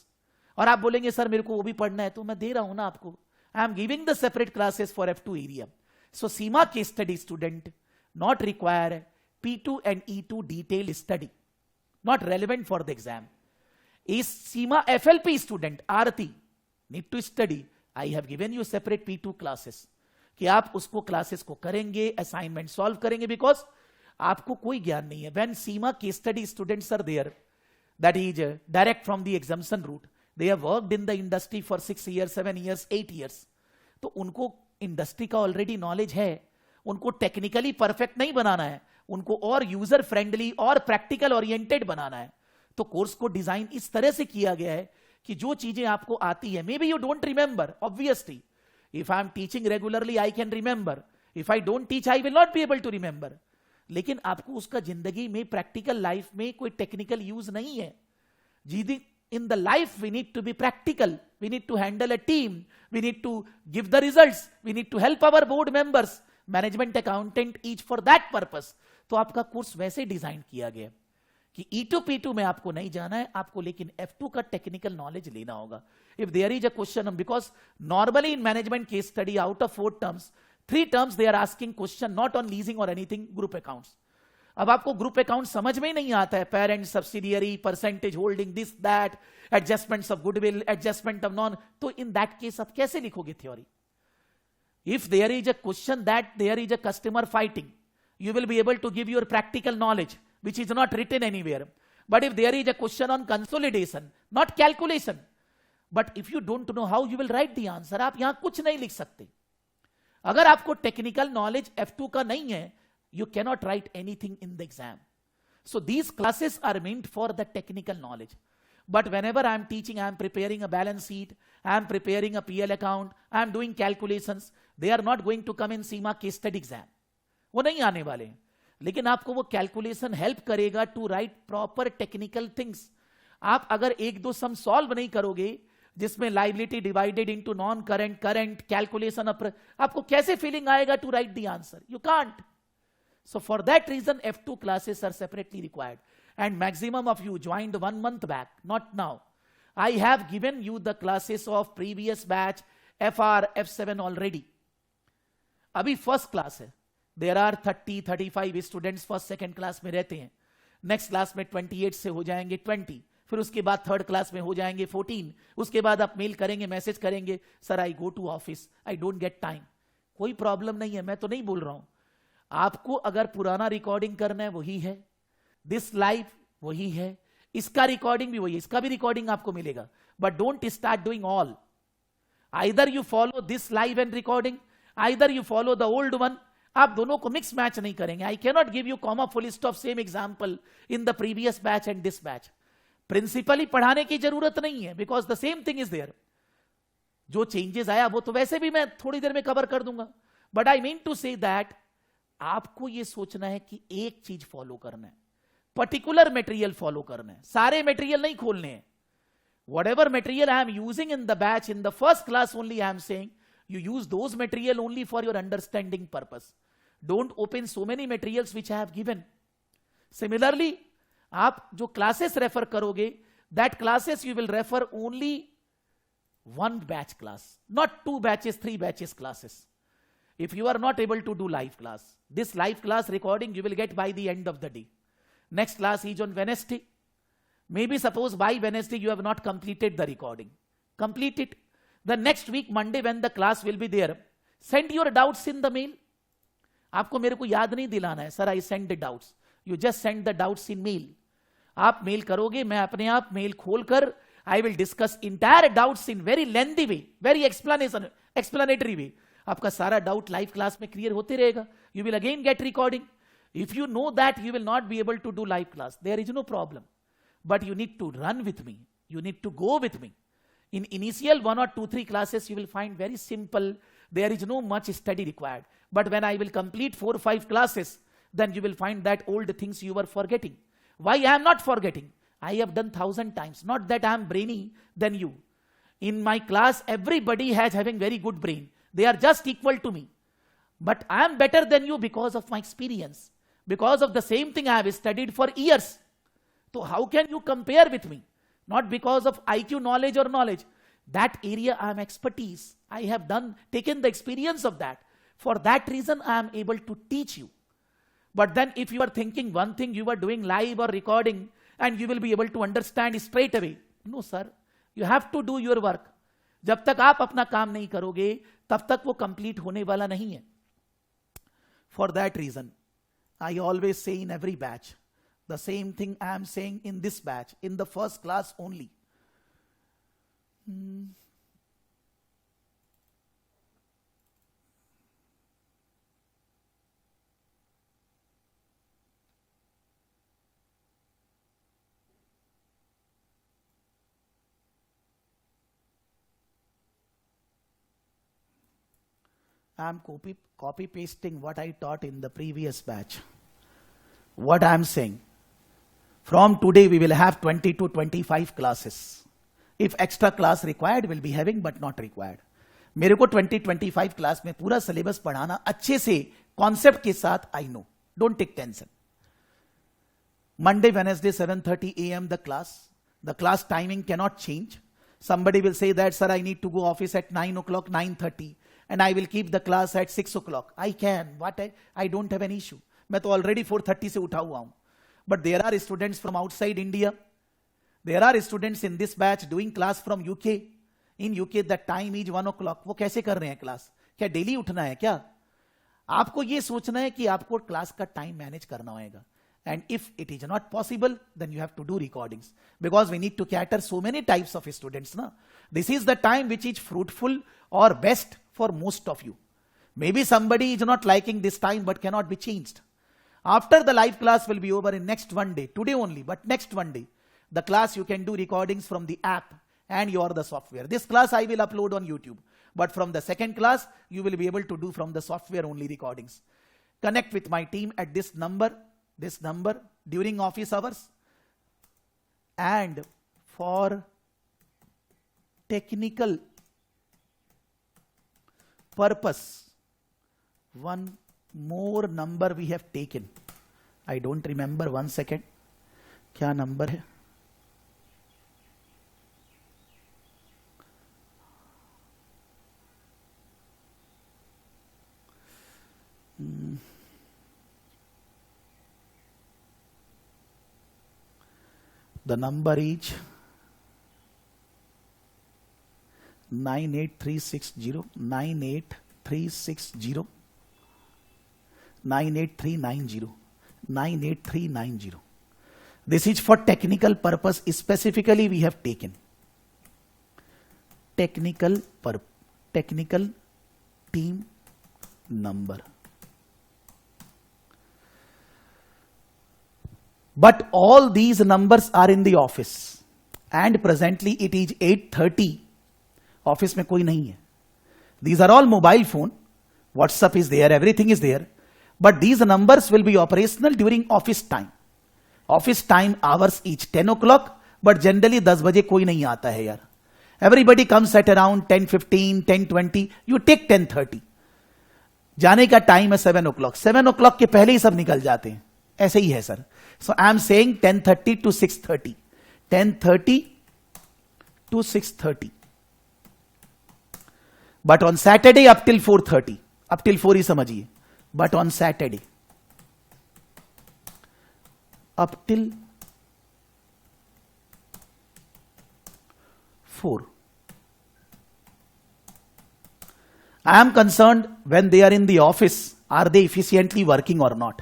और आप बोलेंगे sir मेरे को वो भी पढ़ना है, तो मैं दे रहा हूं ना आपको. I am giving the separate classes for F2 area. So CIMA case study student not require P2 and E2 detailed study. Not relevant for the exam. Is CIMA FLP student, Aarti, need to study. I have given you separate P2 classes कि आप उसको classes को करेंगे, assignment solve करेंगे, because आपको कोई ज्ञान नहीं है. When CIMA case study students are there, that is direct from the examination route, they have worked in the industry for 6 years, 7 years, 8 years, तो उनको इंडस्ट्री का ऑलरेडी नॉलेज है. उनको टेक्निकली परफेक्ट नहीं बनाना है, उनको और यूजर फ्रेंडली और प्रैक्टिकल ओरिएंटेड बनाना है. तो कोर्स को डिजाइन इस तरह से किया गया है कि जो चीजें आपको आती है, maybe you don't remember, obviously if I am teaching regularly I can remember, if I don't teach I will not be able to remember. लेकिन आपको उसका जिंदगी में प्रैक्टिकल लाइफ में कोई टेक्निकल यूज नहीं है. जी, in the life we need to be practical, we need to handle a team, we need to give the results, we need to help our board members, management accountant is for that purpose. तो आपका course वैसे design किया गया कि E2 P2 में आपको नहीं जाना है, आपको लेकिन F2 का टेक्निकल नॉलेज लेना होगा. If there is a question, because normally in management case study out of 4 terms, 3 terms they are asking question not on leasing और एनीथिंग, ग्रुप अकाउंट्स. अब आपको ग्रुप अकाउंट समझ में ही नहीं आता है, parent, subsidiary, percentage holding, this that, adjustments of goodwill, adjustment of non, तो in that case आप कैसे लिखोगे theory? If there is a question that there is a customer fighting, you will be able to give your practical knowledge which is not written anywhere. But if there is a question on consolidation, not calculation, but if you don't know how, you will write the answer. आप यहां कुछ नहीं लिख सकते. अगर आपको technical knowledge F2 का नहीं है, you cannot write anything in the exam. So these classes are meant for the technical knowledge. But whenever I am teaching, I am preparing a balance sheet, I am preparing a PL account, I am doing calculations, they are not going to come in CIMA case study exam. वो नहीं आने वाले हैं. लेकिन आपको वो calculation help करेगा to write proper technical things. आप अगर 1-2 सम सॉल्व नहीं करोगे जिसमें liability divided into non current, current, calculation, आपको कैसे फीलिंग आएगा to write the answer? You can't. So for that reason F2 classes are separately required. And maximum of you joined 1 month back, not now. I have given you the classes of previous batch FR, F7 already. अभी first class है. There are 30-35 students first second class में रहते हैं. Next class में 28 से हो जाएंगे 20, फिर उसके बाद थर्ड क्लास में हो जाएंगे 14. उसके बाद आप मेल करेंगे, मैसेज करेंगे, sir I go to office, I don't get time. कोई प्रॉब्लम नहीं है, मैं तो नहीं बोल रहा हूं. आपको अगर पुराना रिकॉर्डिंग करना है वही है, दिस लाइव वही है, इसका रिकॉर्डिंग भी वही है, इसका भी रिकॉर्डिंग आपको मिलेगा. But don't start doing all. Either you follow this live and recording, either you follow the old one. आप दोनों को मिक्स मैच नहीं करेंगे. I can not give you comma full stop same example in the previous batch and this batch. Principally पढ़ाने की जरूरत नहीं है, because the same thing is there. जो चेंजेस आया वो तो वैसे भी मैं थोड़ी देर में कवर कर दूंगा. But I mean to say that आपको यह सोचना है कि एक चीज फॉलो करना है, पर्टिकुलर मटेरियल फॉलो करना है, सारे मटेरियल नहीं खोलने हैं. whatever material I am using in the batch, in the first class only I am saying, you use those material only for your understanding purpose. Don't open so many materials which I have given. Similarly, आप जो classes refer करोगे, that classes you will refer only one batch class, not 2 batches, 3 batches classes. If you are not able to do live class, this live class recording you will get by the end of the day. Next class is on Wednesday. Maybe suppose by Wednesday you have not completed the recording. Complete it. The next week, Monday, when the class will be there, send your doubts in the mail. आपको मेरे को याद नहीं दिलाना है, sir I send the doubts. You just send the doubts in mail. आप mail करोगे, मैं अपने आप मेल खोलकर I will discuss entire doubts in very lengthy way, very explanatory way. आपका सारा डाउट लाइव क्लास में क्लियर होते रहेगा. You will again get recording. If you know that you will not be able to do live class, there is no problem. But you need to run with me. You need to go with me. In initial 1 or 2, 3 classes, you will find very simple. There is no much study required. But when I will complete 4 or 5 classes, then you will find that old things you were forgetting. Why I am not forgetting? I have done 1,000 times. Not that I am brainy than you. In my class, everybody has having very good brain. They are just equal to me. But I am better than you because of my experience. Because of the same thing I have studied for years. So how can you compare with me? Not because of IQ knowledge or knowledge. That area I am expertise. I have taken the experience of that. For that reason I am able to teach you. But then if you are thinking one thing, you are doing live or recording and you will be able to understand straight away. No sir, you have to do your work. जब तक आप अपना काम नहीं करोगे, तब तक वो complete होने वाला नहीं है. For that reason, I always say in every batch, the same thing I am saying in this batch, in the first class only. I am copy pasting what I taught in the previous batch. What I am saying, from today we will have 20 to 25 classes. If extra class required, will be having, but not required. मेरे को 20-25 class में पूरा syllabus पढ़ाना अच्छे से concept के साथ. I know. Don't take tension. Monday, Wednesday, 7:30 a.m. the class. The class timing cannot change. Somebody will say that, sir, I need to go office at 9 o'clock, 9:30. And I will keep the class at 6 o'clock. I can. I don't have an issue. मैं तो already 4:30 से उठा हुआ हूं. But there are students from outside India. There are students in this batch doing class from UK. In UK the time is 1 o'clock. वो कैसे कर रहे हैं क्लास? क्या डेली उठना है क्या? आपको ये सोचना है कि आपको क्लास का टाइम मैनेज करना होगा. And if it is not possible, then you have to do recordings. Because we need to cater so many types of students. Na? This is the time which is fruitful or best for most of you. Maybe somebody is not liking this time but cannot be changed. After the live class will be over in next one day, today only, but next one day, the class you can do recordings from the app and the software. This class I will upload on YouTube. But from the second class, you will be able to do from the software only recordings. Connect with my team at this number during office hours. And for technical purpose, one more number we have taken. I don't remember, 1 second. क्या number है? The number is 98360 98360 98390 98390. This is for technical purpose. Specifically we have taken technical team number. But all these numbers are in the office and presently it is 8:30. Office में कोई नहीं है. These are all mobile phone. WhatsApp is there, everything is there. But these numbers will be operational during office time. Office time hours each 10 o'clock, but generally 10 बजे कोई नहीं आता है यार. Everybody comes at around 10:15, 10:20. You take 10:30. जाने का time है 7 o'clock. 7 o'clock के पहले ही सब निकल जाते हैं. ऐसे ही है sir. So I am saying 10:30 to 6:30. 10:30 to 6:30. But on Saturday up till 4:30. Up till 4 ही समझिए. But on Saturday up till 4. I am concerned when they are in the office, are they efficiently working or not?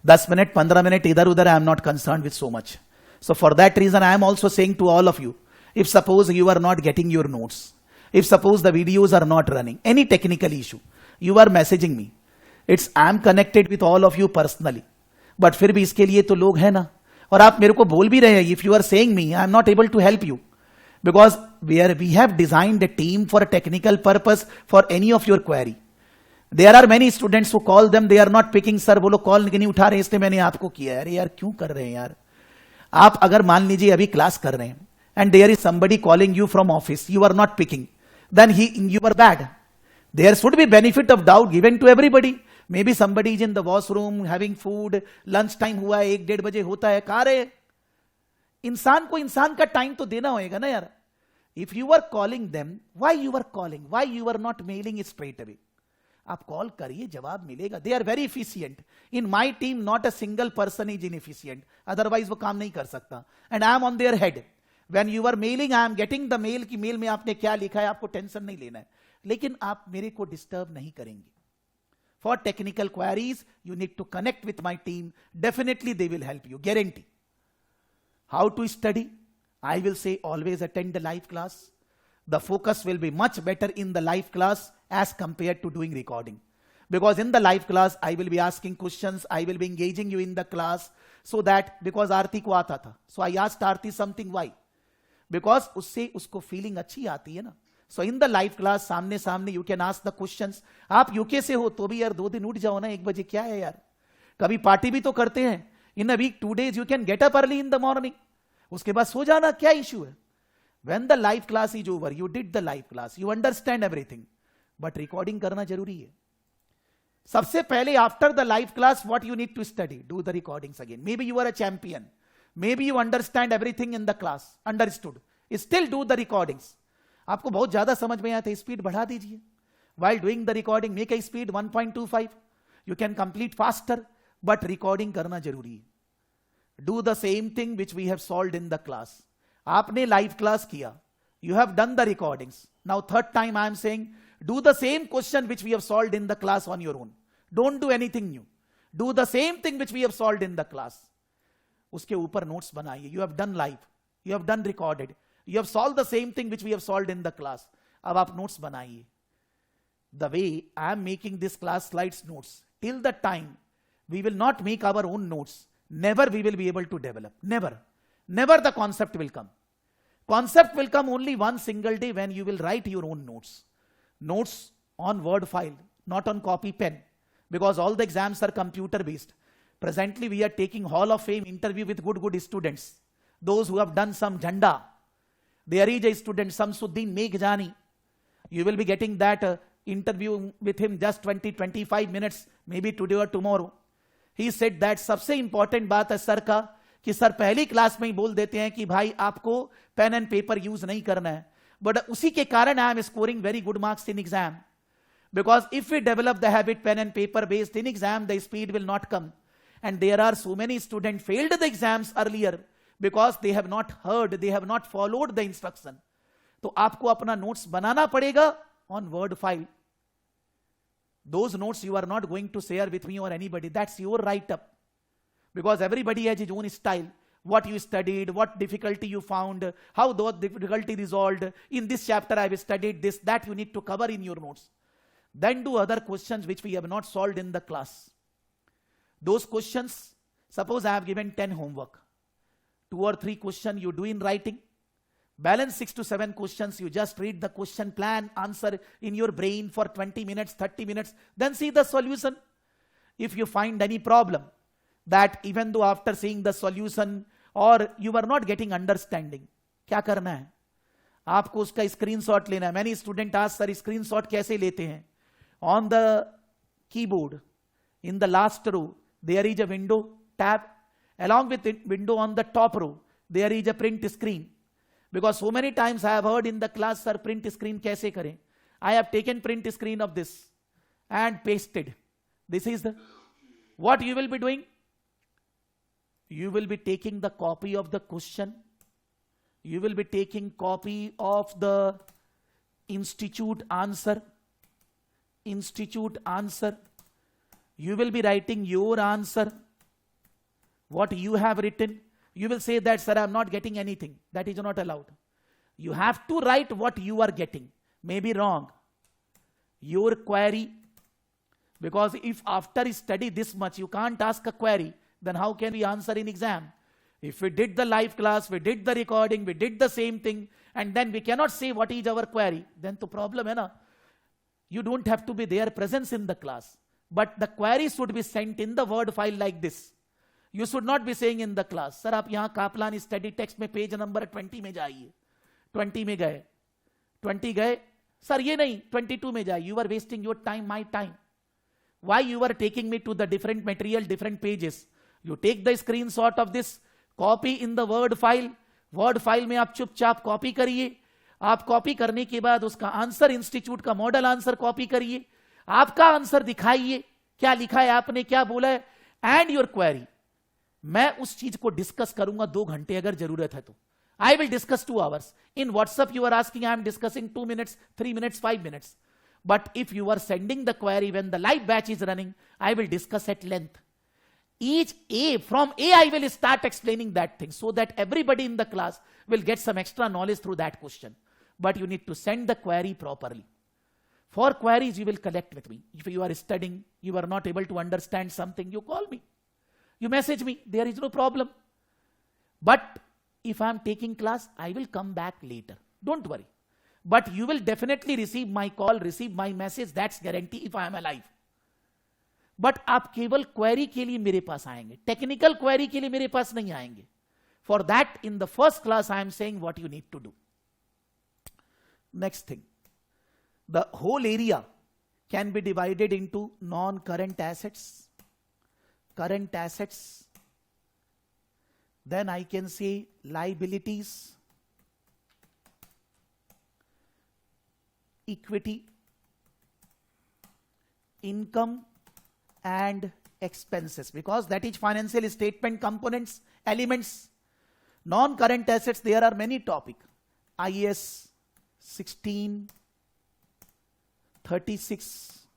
10 minute, 15 minute idhar udhar, I am not concerned with so much. So for that reason, I am also saying to all of you, if suppose you are not getting your notes, if suppose the videos are not running, any technical issue, you are messaging me. I am connected with all of you personally. But फिर भी इसके लिए तो लोग हैं ना, और आप मेरे को बोल भी रहे हैं, if you are saying me, I am not able to help you. Because we have designed a team for a technical purpose for any of your query. There are many students who call them, they are not picking, sir वो लोग call नहीं उठा रहे, इसलिए मैंने आपको किया. अरे यार क्यों कर रहे हैं यार? आप अगर मान लीजिए अभी क्लास कर रहे हैं and there is somebody calling you from office, you are not picking, then you are bad. There should be benefit of doubt given to everybody. Maybe somebody is in the washroom having food, lunch time हुआ है, 1-1:30 बजे होता है, कहाँ रहे? इंसान को इंसान का टाइम तो देना होगा ना यार. If you are calling them, why you are calling? Why you are not mailing it straight away? आप कॉल करिए, जवाब मिलेगा. They are very efficient. In my team, not a single person is inefficient. Otherwise वो काम नहीं कर सकता. And I am on their head. When you are mailing, I am getting the mail कि मेल में आपने क्या लिखा है, आपको टेंशन नहीं लेना है. लेकिन आप मेरे को डिस्टर्ब नहीं करेंगे. For technical queries, you need to connect with my team. Definitely they will help you. Guarantee. How to study? I will say always attend the live class. The focus will be much better in the live class as compared to doing recording. Because in the live class, I will be asking questions. I will be engaging you in the class. So that, because Aarti को आता था. So I asked Aarti something, why? Because उससे उसको feeling अच्छी आती है ना. So in the live class, सामने सामने you can ask the questions. आप यूके से हो तो भी यार 2 दिन उठ जाओ ना, 1 बजे क्या है यार? कभी पार्टी भी तो करते हैं. In a week, 2 days you can get up early in the morning. उसके बाद सो जाना, क्या इश्यू है? When the live class is over, you did the live class, you understand everything. But recording करना जरूरी है. सबसे पहले after the live class, what you need to study? Do the recordings again. Maybe you are a champion. Maybe you understand everything in the class. Understood. Still do the recordings. आपको बहुत ज्यादा समझ में आता है, स्पीड बढ़ा दीजिए. While doing the recording, make a speed 1.25. You can complete faster, but recording करना जरूरी है. Do the same thing which we have solved in the class. आपने live class किया. You have done the recordings. Now third time I am saying, do the same question which we have solved in the class on your own. Don't do anything new. Do the same thing which we have solved in the class. उसके ऊपर notes बनाइए. You have done live. You have done recorded. You have solved the same thing which we have solved in the class. अब आप notes बनाइए. The way I am making this class slides notes, till the time we will not make our own notes, never we will be able to develop. Never. Never the concept will come. Concept will come only one single day when you will write your own notes. Notes on Word file, not on copy pen. Because all the exams are computer based. Presently we are taking Hall of Fame interview with good students. Those who have done some Jhanda. There is a student, Samsuddin Meghjani. You will be getting that interview with him just 20-25 minutes, maybe today or tomorrow. He said that सबसे important बात है sir का कि sir पहली class में ही बोल देते हैं कि भाई आपको पेन एंड पेपर यूज नहीं करना है. बट उसी के कारण I am scoring very good marks in exam. Because if we develop the habit pen and paper based in exam, the speed will not come. And there are so many students failed the exams earlier because they have not heard, they have not followed the instruction. तो आपको अपना notes बनाना पड़ेगा on Word file. Those notes you are not going to share with me or anybody. That's your write-up. Because everybody has his own style. What you studied, what difficulty you found, how those difficulty resolved. In this chapter I have studied this, that you need to cover in your notes. Then do other questions which we have not solved in the class. Those questions, suppose I have given 10 homework. 2 or 3 questions you do in writing. Balance 6 to 7 questions, you just read the question, plan, answer in your brain for 20 minutes, 30 minutes, then see the solution. If you find any problem, that even though after seeing the solution or you are not getting understanding, क्या करना है? आपको उसका screenshot लेना है. Many students ask, sir, screenshot कैसे लेते हैं? On the keyboard, in the last row, there is a window tab. Along with the window on the top row, there is a print screen. Because so many times I have heard in the class, sir, print screen कैसे करें? I have taken print screen of this and pasted. This is the, what you will be doing? You will be taking the copy of the question, You will be taking copy of the institute answer. Institute answer. You will be writing your answer. What you have written. You will say that, sir, I am not getting anything. That is not allowed. You have to write what you are getting. Maybe wrong. Your query. Because if after study this much you can't ask a query, then how can we answer in exam? If we did the live class, we did the recording, we did the same thing, and then we cannot say what is our query, then to problem hai na. You don't have to be there presence in the class. But the query should be sent in the word file like this. You should not be saying in the class, sir, आप यहाँ Kaplan study text में page number 20 में जाइए. 20 में गए. 20 गए. Sir, ये नहीं, 22 में जाइए. You are wasting your time, my time. Why you are taking me to the different material, different pages? You take the screenshot of this, copy in the word file. Word file में आप चुपचाप copy करिए. आप copy करने के बाद उसका answer institute का मॉडल आंसर कॉपी करिए. आपका आंसर दिखाइए. क्या लिखा है आपने, क्या बोला है, एंड योर क्वेरी. मैं उस चीज को डिस्कस करूंगा 2 घंटे अगर जरूरत है तो. I will discuss 2 hours. In WhatsApp you are asking, I am discussing 2 minutes, 3 minutes, 5 minutes. But if you are sending the query when the live batch is running, I will discuss at length. From A I will start explaining that thing so that everybody in the class will get some extra knowledge through that question. But you need to send the query properly. For queries you will collect with me. If you are studying, you are not able to understand something, you call me. You message me, there is no problem. But if I am taking class, I will come back later. Don't worry. But you will definitely receive my call, receive my message. That's guarantee if I am alive. But आप केवल query के लिए मेरे पास आएंगे. Technical query के लिए मेरे पास नहीं आएंगे. For that, in the first class, I am saying what you need to do. Next thing. The whole area can be divided into non-current assets, current assets, then I can say liabilities, equity, income, and expenses, because that is financial statement components, elements. Non-current assets, there are many topics. IAS 16, 36,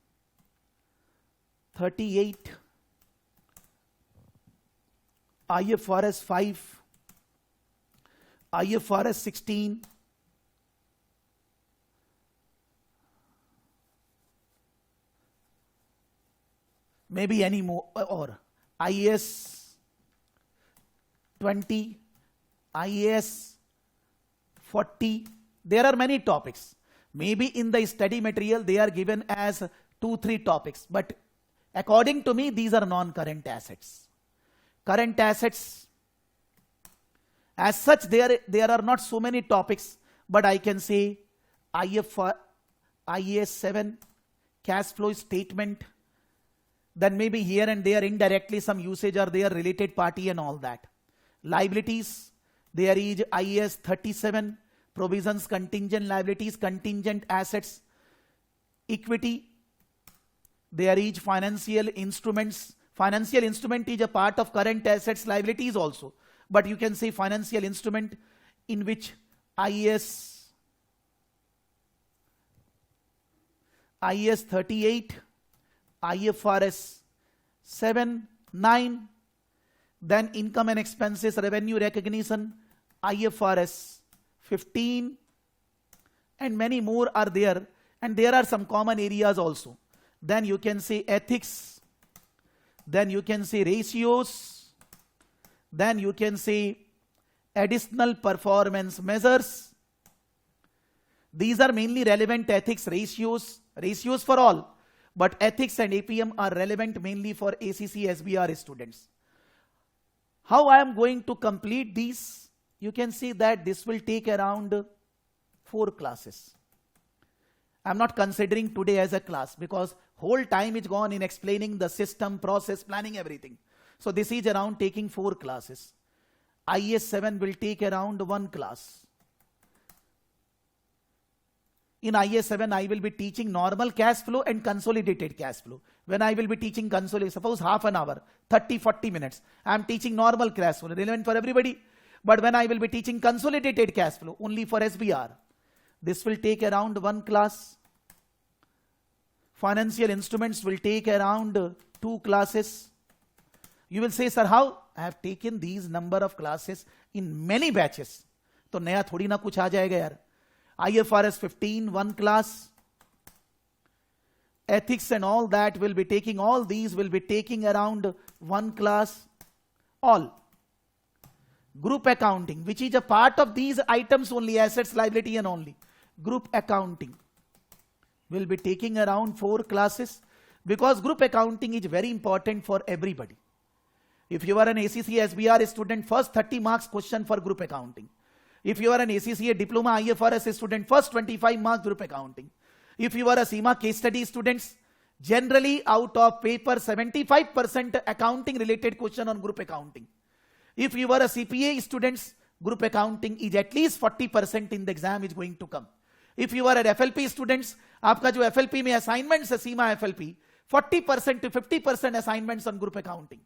38, IFRS 5, IFRS 16, maybe any more, or IAS 20, IAS 40. There are many topics. Maybe in the study material they are given as 2-3 topics, but according to me these are non-current assets. Current assets, as such there are not so many topics, but I can say IAS 7, cash flow statement, then maybe here and there indirectly some usage are there, related party and all that. Liabilities, there is IAS 37, provisions, contingent liabilities, contingent assets. Equity, there is financial instruments. Financial instrument is a part of current assets, liabilities also. But you can say financial instrument in which IAS 38, IFRS 7, 9, then income and expenses, revenue recognition, IFRS 15, and many more are there, and there are some common areas also. Then you can say ethics, then you can say ratios, then you can say additional performance measures. These are mainly relevant ethics, ratios for all, but ethics and APM are relevant mainly for ACC SBR students. How I am going to complete these? You can see that this will take around 4 classes. I'm not considering today as a class because whole time is gone in explaining the system, process, planning, everything. So this is around taking 4 classes. IAS 7 will take around 1 class. In IAS 7, I will be teaching normal cash flow and consolidated cash flow. When I will be teaching consolidated, suppose half an hour, 30-40 minutes, I am teaching normal cash flow, relevant for everybody. But when I will be teaching consolidated cash flow only for SBR, this will take around 1 class. Financial instruments will take around 2 classes. You will say, sir, how? I have taken these number of classes in many batches. तो नया थोड़ी ना कुछ आ जाएगा यार. IFRS 15, 1 class. Ethics and all that will be taking, all these will be taking around 1 class. All. Group accounting, which is a part of these items only, assets, liability and only. Group accounting will be taking around 4 classes, because group accounting is very important for everybody. If you are an ACCA SBR student, first 30 marks question for group accounting. If you are an ACCA diploma IFRS student, first 25 marks group accounting. If you are a CIMA case study students, generally out of paper 75% accounting related question on group accounting. If you are a CPA students, group accounting is at least 40% in the exam is going to come. If you are an FLP students, आपका जो FLP में assignments है CIMA FLP, 40% to 50% assignments on group accounting.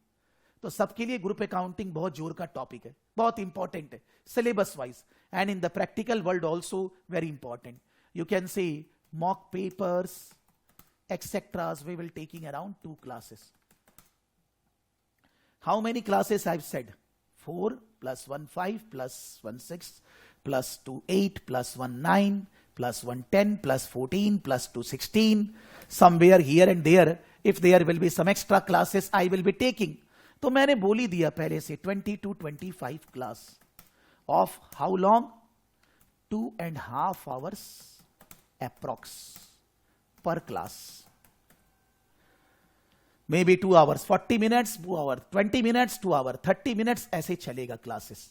तो सबके लिए group accounting बहुत जोर का टॉपिक है, बहुत इंपॉर्टेंट है syllabus wise, and in the practical world also very important. You can say mock papers etcetera we will taking around 2 classes. How many classes I've said? 4 plus 1 5 plus 1 6 plus 2 8 plus 1 9 plus 1 10 plus 14 plus 2 16. Somewhere here and there, if there will be some extra classes, I will be taking. तो मैंने बोल ही दिया पहले से 20 to 25 class of how long? 2.5 hours approx per class. Maybe 2 hours, 40 minutes 2 hours, 20 minutes 2 hours, 30 minutes ऐसे चलेगा classes.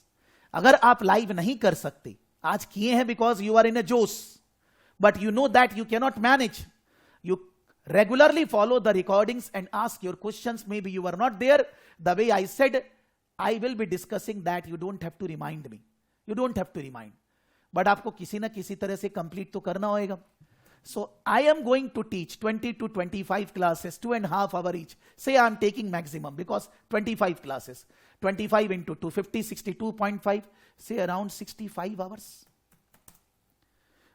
अगर आप लाइव नहीं कर सकते, आज किए हैं बिकॉज यू आर इन अ जोश, but you know that you cannot manage. You regularly follow the recordings and ask your questions. Maybe you were not there. The way I said, I will be discussing that. You don't have to remind me. You don't have to remind. But आपको किसी ना किसी तरह से complete तो करना होएगा. So I am going to teach 20 to 25 classes, 2.5 hours each. Say I am taking maximum because 25 classes. 25 into 2, 50, 62.5. Say around 65 hours.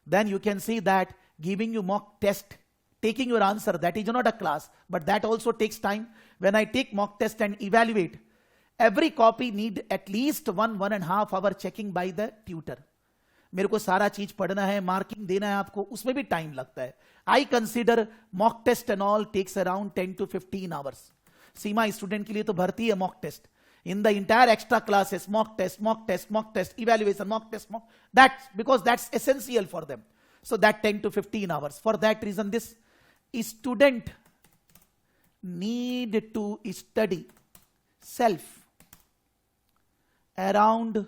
Then you can see that giving you mock test, taking your answer, that is not a class, but that also takes time. When I take mock test and evaluate, every copy need at least 1.5 hour checking by the tutor. मेरे को सारा चीज पढ़ना है, marking देना है आपको, उसमें भी टाइम लगता है. I consider mock test and all takes around 10 to 15 hours. CIMA student के लिए तो भर्ती है mock test. In the entire extra classes, mock test, evaluation, mock test, that's because that's essential for them. So that 10 to 15 hours. For that reason, this student need to study self around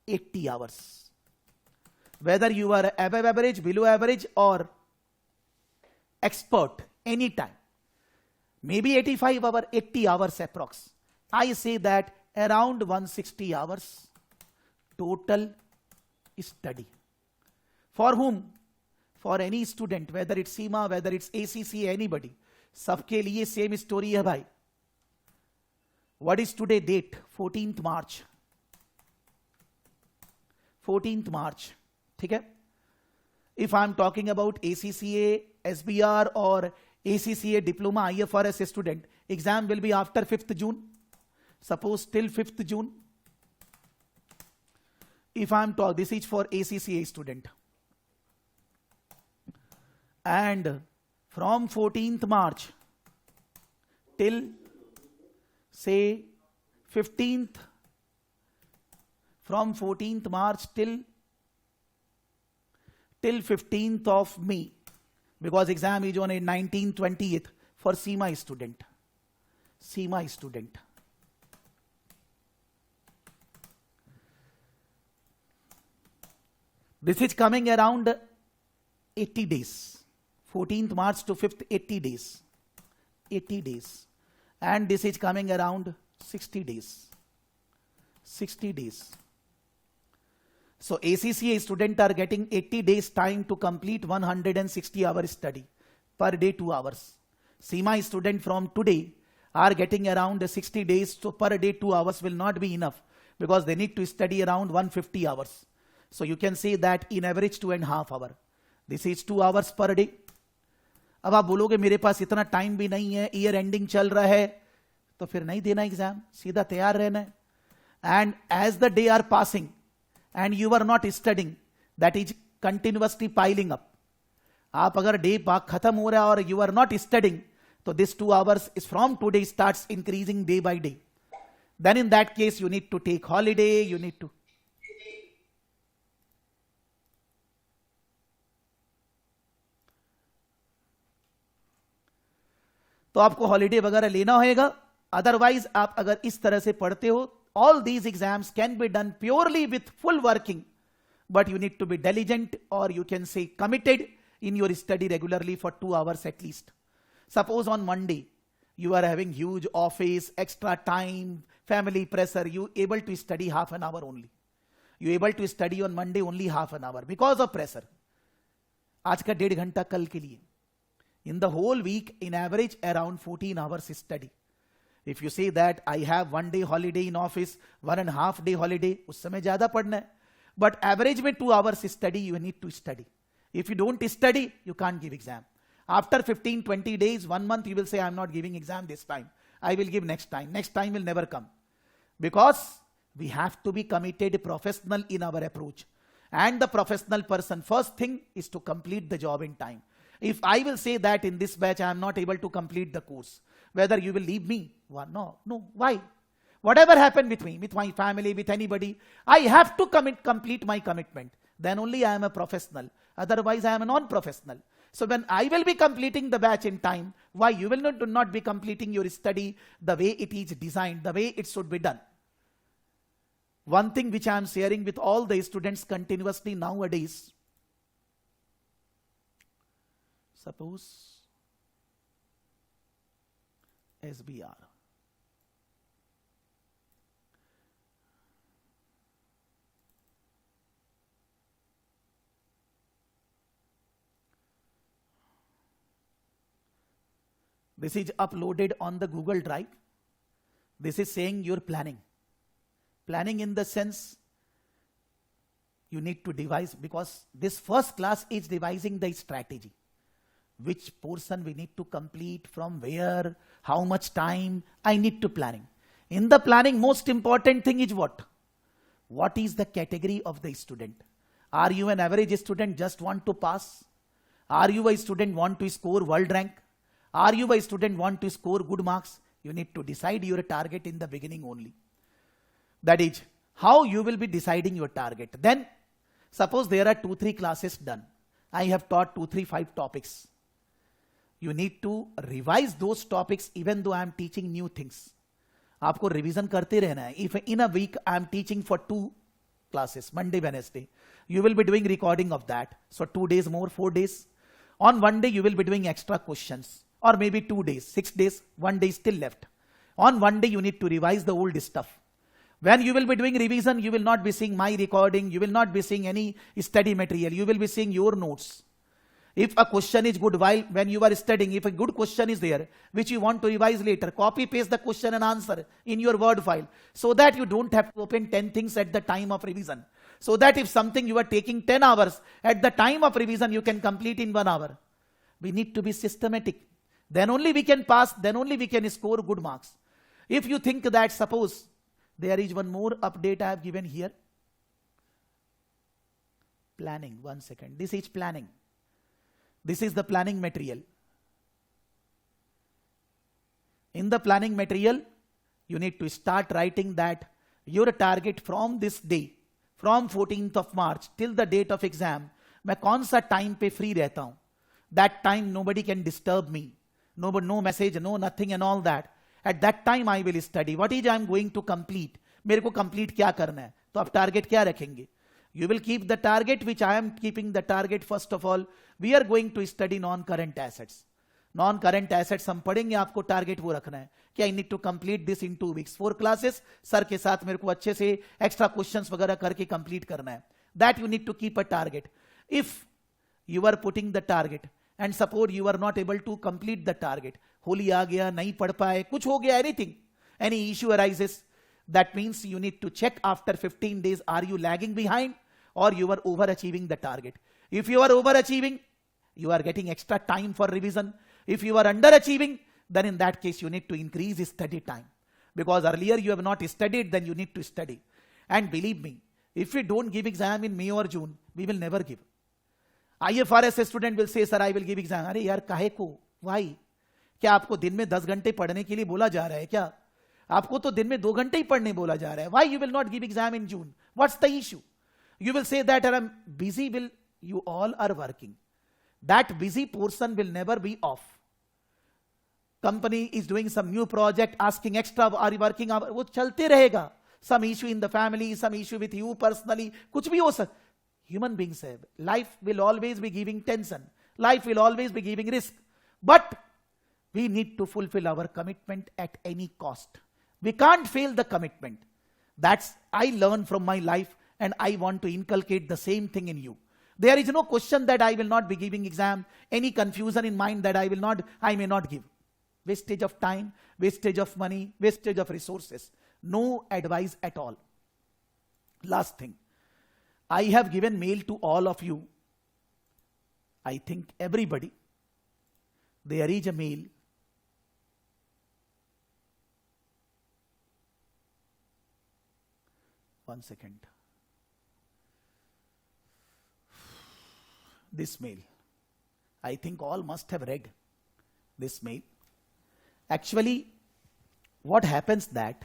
80 hours. Whether you are above average, below average, or expert, anytime. Maybe 85 hours, 80 hours approx. I say that around 160 hours total study. For whom? For any student, whether it's CIMA, whether it's ACCA, anybody. सबके लिए same story है भाई. What is today date? 14th March. 14th March. ठीक है? If I'm talking about ACCA, SBR or ACCA diploma IFRS student, exam will be after 5th June. Suppose till 5th June. If I'm talking, this is for ACCA student. And from 14th March till say 15th, from 14th March till 15th of May, because exam is on a 19th, 20th for CIMA student. CIMA student. This is coming around 80 days. 14th March to 5th, 80 days. 80 days. And this is coming around 60 days. 60 days. So ACCA students are getting 80 days time to complete 160 hours study. Per day 2 hours. CIMA student from today are getting around 60 days. So per day 2 hours will not be enough. because they need to study around 150 hours. So you can say that in average 2.5 hours. This is 2 hours per day. अब आप बोलोगे मेरे पास इतना time भी नहीं है, year ending चल रहा है, तो फिर नहीं देना एग्जाम, सीधा तैयार रहना है. And as the day are passing and you are not studying, that is continuously piling up. आप अगर डे खत्म हो रहा है और यू आर नॉट स्टडिंग, तो this 2 hours is from today starts increasing day by day. Then in that case you need to take holiday, you need to. तो आपको हॉलीडे वगैरह लेना होगा. अदरवाइज आप अगर इस तरह से पढ़ते हो, all these exams can be done purely with full working, but you need to be diligent, or you can say committed in your study regularly for 2 hours at least. Suppose on Monday you are having huge office, extra time, family pressure, you able to study half an hour only. You able to study on Monday only half an hour because of pressure. आज का 1.5 घंटा कल के लिए. In the whole week, in average, around 14 hours study. If you say that I have 1 day holiday in office, 1.5 day holiday, उस समय ज्यादा पढ़ना है. But average में 2 hours study, you need to study. If you don't study, you can't give exam. After 15, 20 days, 1 month, you will say, I'm not giving exam this time. I will give next time. Next time will never come. Because we have to be committed professional in our approach. And the professional person, first thing is to complete the job in time. If I will say that in this batch I am not able to complete the course, whether you will leave me? No. Why? Whatever happened with me, with my family, with anybody, I have to complete my commitment. Then only I am a professional. Otherwise I am a non-professional. So when I will be completing the batch in time, why you will not be completing your study the way it is designed, the way it should be done? One thing which I am sharing with all the students continuously nowadays, suppose SBR. This is uploaded on the Google Drive. This is saying you're planning. Planning in the sense you need to devise, because this first class is devising the strategy. Which portion we need to complete, from where, how much time, I need to planning. In the planning, most important thing is what? What is the category of the student? Are you an average student, just want to pass? Are you a student want to score world rank? Are you a student want to score good marks? You need to decide your target in the beginning only. That is how you will be deciding your target. Then suppose there are 2-3 classes done. I have taught 2-3-5 topics. You need to revise those topics even though I am teaching new things. आपको revision करते रहना है. If in a week I am teaching for 2 classes, Monday, Wednesday, you will be doing recording of that. So 2 days more, 4 days. On 1 day you will be doing extra questions, or maybe 2 days, 6 days, 1 day still left. On 1 day you need to revise the old stuff. When you will be doing revision, you will not be seeing my recording, you will not be seeing any study material, you will be seeing your notes. If a question is good when you are studying, if a good question is there, which you want to revise later, copy paste the question and answer in your Word file, so that you don't have to open 10 things at the time of revision. So that if something you are taking 10 hours, at the time of revision you can complete in 1 hour. We need to be systematic. Then only we can pass, then only we can score good marks. If you think that, suppose, there is one more update I have given here. Planning, 1 second. This is planning. This is the planning material. In the planning material, you need to start writing that your target from this day, from 14th of March till the date of exam, मैं कौन सा time पे free रहता हूँ. That time nobody can disturb me. No message, no nothing and all that. At that time I will study. What is I am going to complete? मेरे को complete क्या करना है? तो आप target क्या रखेंगे? You will keep the target, which I am keeping the target. First of all, we are going to study non-current assets. Non-current assets हम पढ़ेंगे, आपको target वो रखना है कि I need to complete this in 2 weeks. 4 classes, sir के साथ मेरे को अच्छे से extra questions वगैरह करके complete करना है. That you need to keep a target. If you are putting the target and suppose you are not able to complete the target, Holi आ गया, नहीं पढ़ पाए, कुछ हो गया, anything, any issue arises, That means you need to check after 15 days, are you lagging behind or you are overachieving the target? If you are overachieving, you are getting extra time for revision. If you are underachieving, then in that case you need to increase study time. Because earlier you have not studied, then you need to study. And believe me, if we don't give exam in May or June, we will never give. IFRS student will say, sir, I will give exam. अरे यार काहे को? Why? क्या आपको दिन में 10 घंटे पढ़ने के लिए बोला जा रहा है क्या? आपको तो दिन में 2 घंटे ही पढ़ने बोला जा रहा है. Why you will not give exam in June? What's the issue? You will say that I'm busy. You all are working. That busy portion will never be off. Company is doing some new project, asking extra, are you working? वो चलते रहेगा. Some issue in the family, some issue with you personally, कुछ भी हो सकता. Human beings have. Life will always be giving tension. Life will always be giving risk. But we need to fulfill our commitment at any cost. We can't fail the commitment. That's I learned from my life, and I want to inculcate the same thing in you. There is no question that I will not be giving exam, any confusion in mind that I may not give. Wastage of time, wastage of money, wastage of resources. No advice at all. Last thing. I have given mail to all of you. I think everybody. There is a mail. One second. This mail. I think all must have read this mail. Actually, what happens that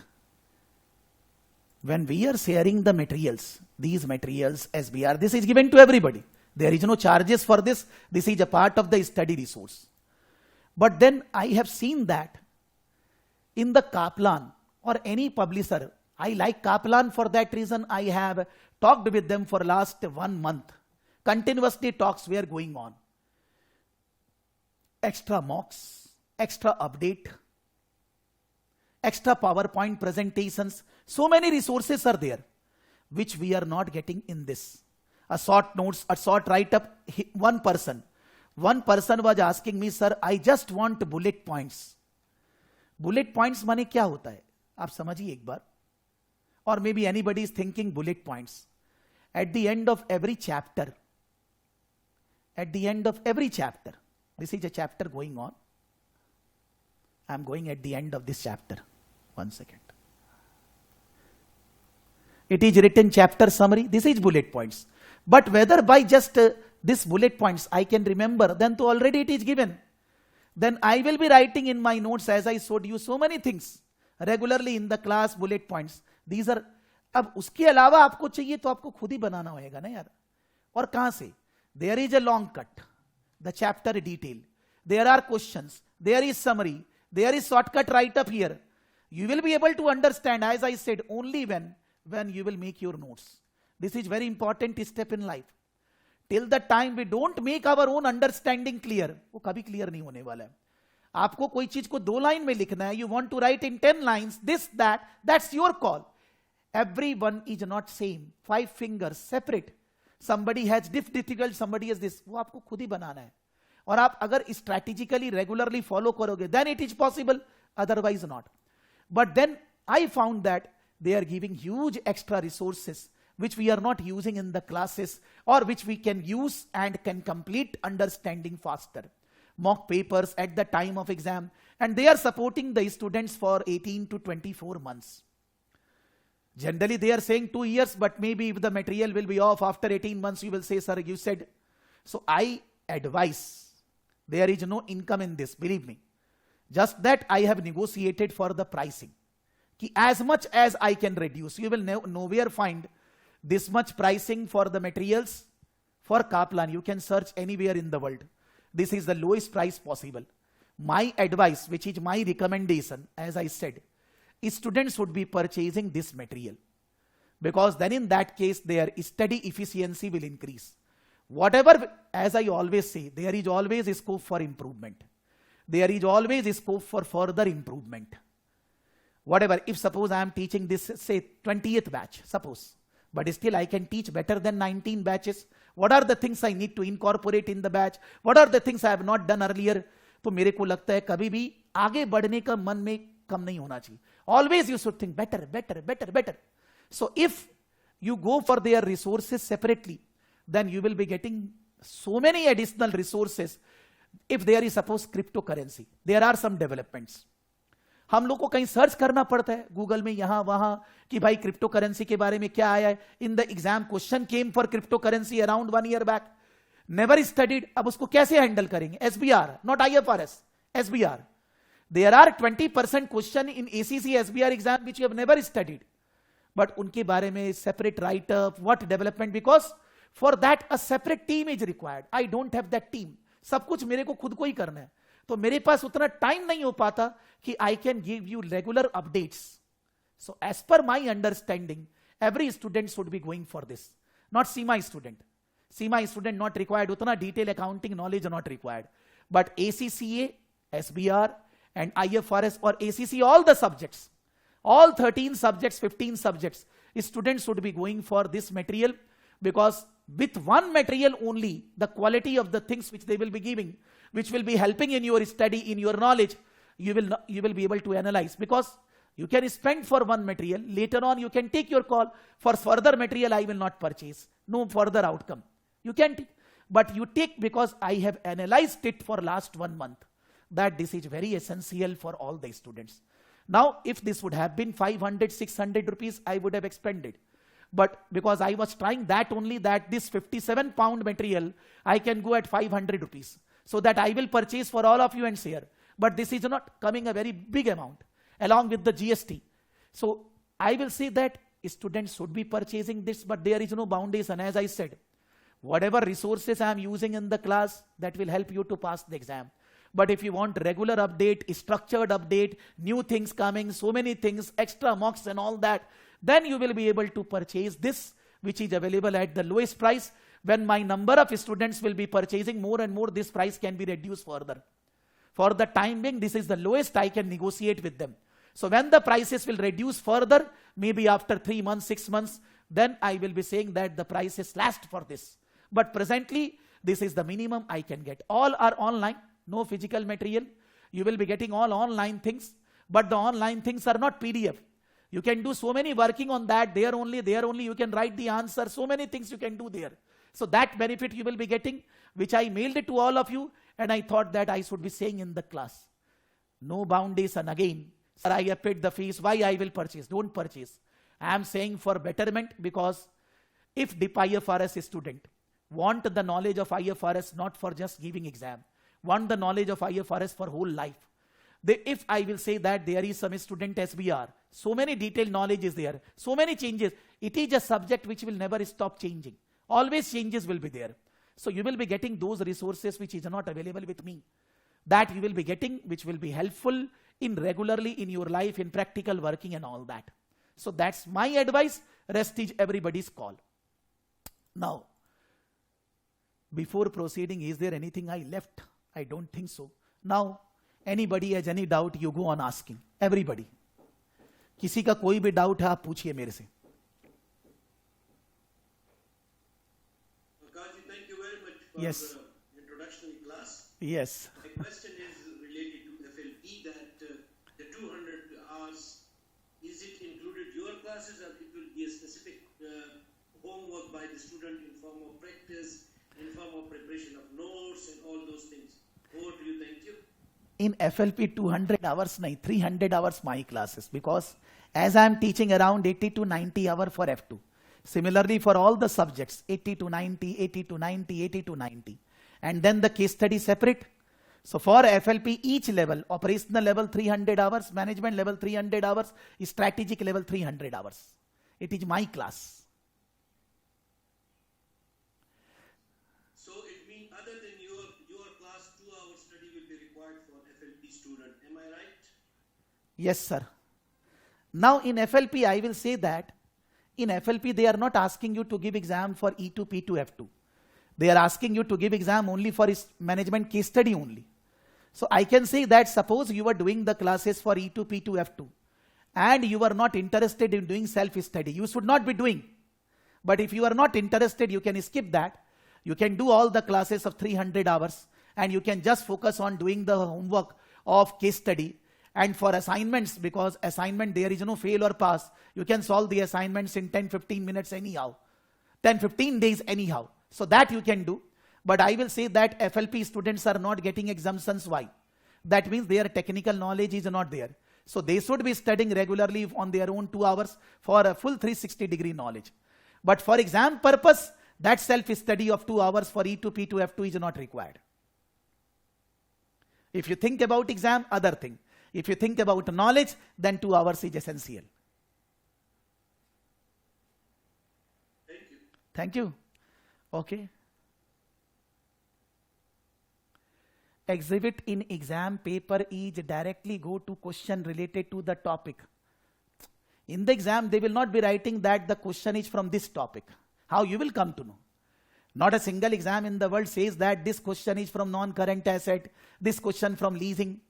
when we are sharing the materials, these materials SBR, this is given to everybody. There is no charges for this. This is a part of the study resource. But then I have seen that in the Kaplan or any publisher, I like Kaplan for that reason. I have talked with them for last 1 month. Continuously talks were going on. Extra mocks, extra update, extra PowerPoint presentations. So many resources are there, which we are not getting in this. A short notes, a short write-up, one person was asking me, sir, I just want bullet points. Bullet points माने क्या होता है? आप समझिए एक बार. Or maybe anybody is thinking bullet points. At the end of every chapter, this is a chapter going on. I'm going at the end of this chapter. 1 second. It is written chapter summary. This is bullet points. But whether by just this bullet points I can remember, then to already it is given. Then I will be writing in my notes, as I showed you, so many things regularly in the class, bullet points. These are. अब उसके अलावा आपको चाहिए तो आपको खुद ही बनाना होगा ना यार. और कहां से? There is a long cut, the chapter detail. There are questions. There is summary. There is shortcut right up here. You will be able to understand, as I said, only when you will make your notes. This is very important step in life. Till the time we don't make our own understanding clear, वो कभी clear नहीं होने वाला है. आपको कोई चीज को 2 लाइन में लिखना है. You want to write in 10 lines, this, that's your call. Everyone is not same. 5 fingers separate. Somebody has difficult, somebody has this. वो आपको खुद ही बनाना है. और आप अगर strategically, regularly follow करोगे, then it is possible. Otherwise not. But then I found that they are giving huge extra resources which we are not using in the classes, or which we can use and can complete understanding faster. Mock papers at the time of exam, and they are supporting the students for 18 to 24 months. Generally they are saying 2 years, but maybe if the material will be off after 18 months, you will say, sir, you said. So I advise, there is no income in this, believe me. Just that I have negotiated for the pricing. Ki as much as I can reduce, you will nowhere find this much pricing for the materials for Kaplan. You can search anywhere in the world. This is the lowest price possible. My advice, which is my recommendation, as I said, students would be purchasing this material, because then in that case their study efficiency will increase. Whatever, as I always say, there is always a scope for improvement. There is always a scope for further improvement. Whatever, if suppose I am teaching this, say 20th batch, suppose, but still I can teach better than 19 batches. What are the things I need to incorporate in the batch? What are the things I have not done earlier? तो मेरे को लगता है कभी भी आगे बढ़ने का मन में कम नहीं होना चाहिए. Always you should think better, better, better, better. So if you go for their resources separately, then you will be getting so many additional resources. If there is suppose cryptocurrency, there are some developments. हम लोग को कहीं search करना पड़ता है Google में यहां वहां कि भाई क्रिप्टो करेंसी के बारे में क्या आया है. In the exam question came for cryptocurrency around 1 year back. Never studied. अब उसको कैसे हैंडल करेंगे? SBR, not IFRS, SBR. There are 20% question in ACC SBR exam which you have never studied, but उनके बारे में separate write up, what development, because for that a separate team is required. I don't have that team. सब कुछ मेरे को खुद को ही करना है, तो मेरे पास उतना टाइम नहीं हो पाता कि I can give you regular updates. So as per my understanding every student should be going for this, not CIMA student. CIMA student not required, उतना detail accounting knowledge not required, but ACCA, SBR and IFRS or ACC, all the subjects, all 13 subjects, 15 subjects, students should be going for this material, because with one material only, the quality of the things which they will be giving, which will be helping in your study, in your knowledge, you will be able to analyze. Because you can spend for one material, later on you can take your call for further material. I will not purchase, no further outcome. You can take, but you take because I have analyzed it for last 1 month. That this is very essential for all the students. Now, if this would have been 500, 600 rupees, I would have expended. But because I was trying that only, that this 57 pound material, I can go at 500 rupees. So that I will purchase for all of you and share. But this is not coming a very big amount along with the GST. So I will say that students should be purchasing this, but there is no boundaries. And as I said, whatever resources I am using in the class, that will help you to pass the exam. But if you want regular update, structured update, new things coming, so many things, extra mocks and all that, then you will be able to purchase this, which is available at the lowest price. When my number of students will be purchasing more and more, this price can be reduced further. For the time being, this is the lowest I can negotiate with them. So when the prices will reduce further, maybe after 3 months, 6 months, then I will be saying that the price is slashed for this. But presently, this is the minimum I can get. All are online. No physical material. You will be getting all online things, but the online things are not PDF. You can do so many working on that. There only you can write the answer. So many things you can do there. So that benefit you will be getting, which I mailed it to all of you, and I thought that I should be saying in the class. No boundaries. And again, sir, I have paid the fees. Why I will purchase? Don't purchase. I am saying for betterment, because if the IFRS student want the knowledge of IFRS not for just giving exam, want the knowledge of IFRS for whole life. If I will say that there is some student SBR, so many detailed knowledge is there, so many changes. It is a subject which will never stop changing. Always changes will be there. So you will be getting those resources which is not available with me. That you will be getting, which will be helpful in regularly in your life, in practical working and all that. So that's my advice. Rest is everybody's call. Now, before proceeding, is there anything I left? I don't think so. Now, anybody has any doubt, you go on asking. Everybody. किसी का कोई भी doubt है आप पूछिए मेरे से. Thank you very much for Yes. the introductory class. Yes. My question is related to FLP, that the 200 hours, is it included your classes, or it will be a specific homework by the student in form of practice, in form of preparation of notes and all those things? Over to you. Thank you. In FLP 200 hours, nahi, 300 hours my classes, because as I am teaching around 80 to 90 hours for F2. Similarly for all the subjects, 80 to 90, 80 to 90, 80 to 90. And then the case study separate. So for FLP, each level, operational level 300 hours, management level 300 hours, strategic level 300 hours. It is my class. So it means other than your class, 2 hours study will be required for FLP student. Am I right? Yes, sir. Now in FLP, I will say that in FLP, they are not asking you to give exam for E2, P2, F2. They are asking you to give exam only for management case study only. So I can say that suppose you are doing the classes for E2, P2, F2, and you are not interested in doing self-study, you should not be doing. But if you are not interested, you can skip that. You can do all the classes of 300 hours and you can just focus on doing the homework of case study. And for assignments, because assignment there is no fail or pass, you can solve the assignments in 10-15 minutes anyhow, 10-15 days anyhow. So that you can do. But I will say that FLP students are not getting exemptions. Why? That means their technical knowledge is not there. So they should be studying regularly on their own 2 hours for a full 360-degree knowledge. But for exam purpose, that self-study of 2 hours for E2, P2, F2 is not required. If you think about exam, other thing. If you think about knowledge, then 2 hours is essential. Thank you. Thank you. Okay. Exhibit in exam paper is directly go to question related to the topic. In the exam, they will not be writing that the question is from this topic. How you will come to know? Not a single exam in the world says that this question is from non-current asset, this question from leasing.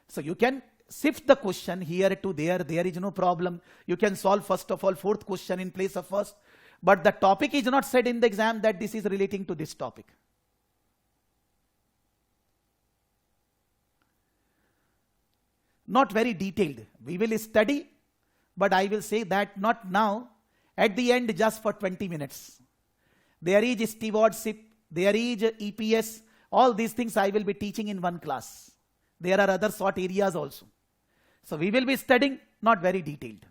So you can shift the question here to there is no problem. You can solve first of all 4th question in place of first. But the topic is not said in the exam that this is relating to this topic. Not very detailed. We will study, but I will say that not now, at the end just for 20 minutes. There is stewardship, there is EPS, all these things I will be teaching in one class. There are other short areas also. So we will be studying, not very detailed.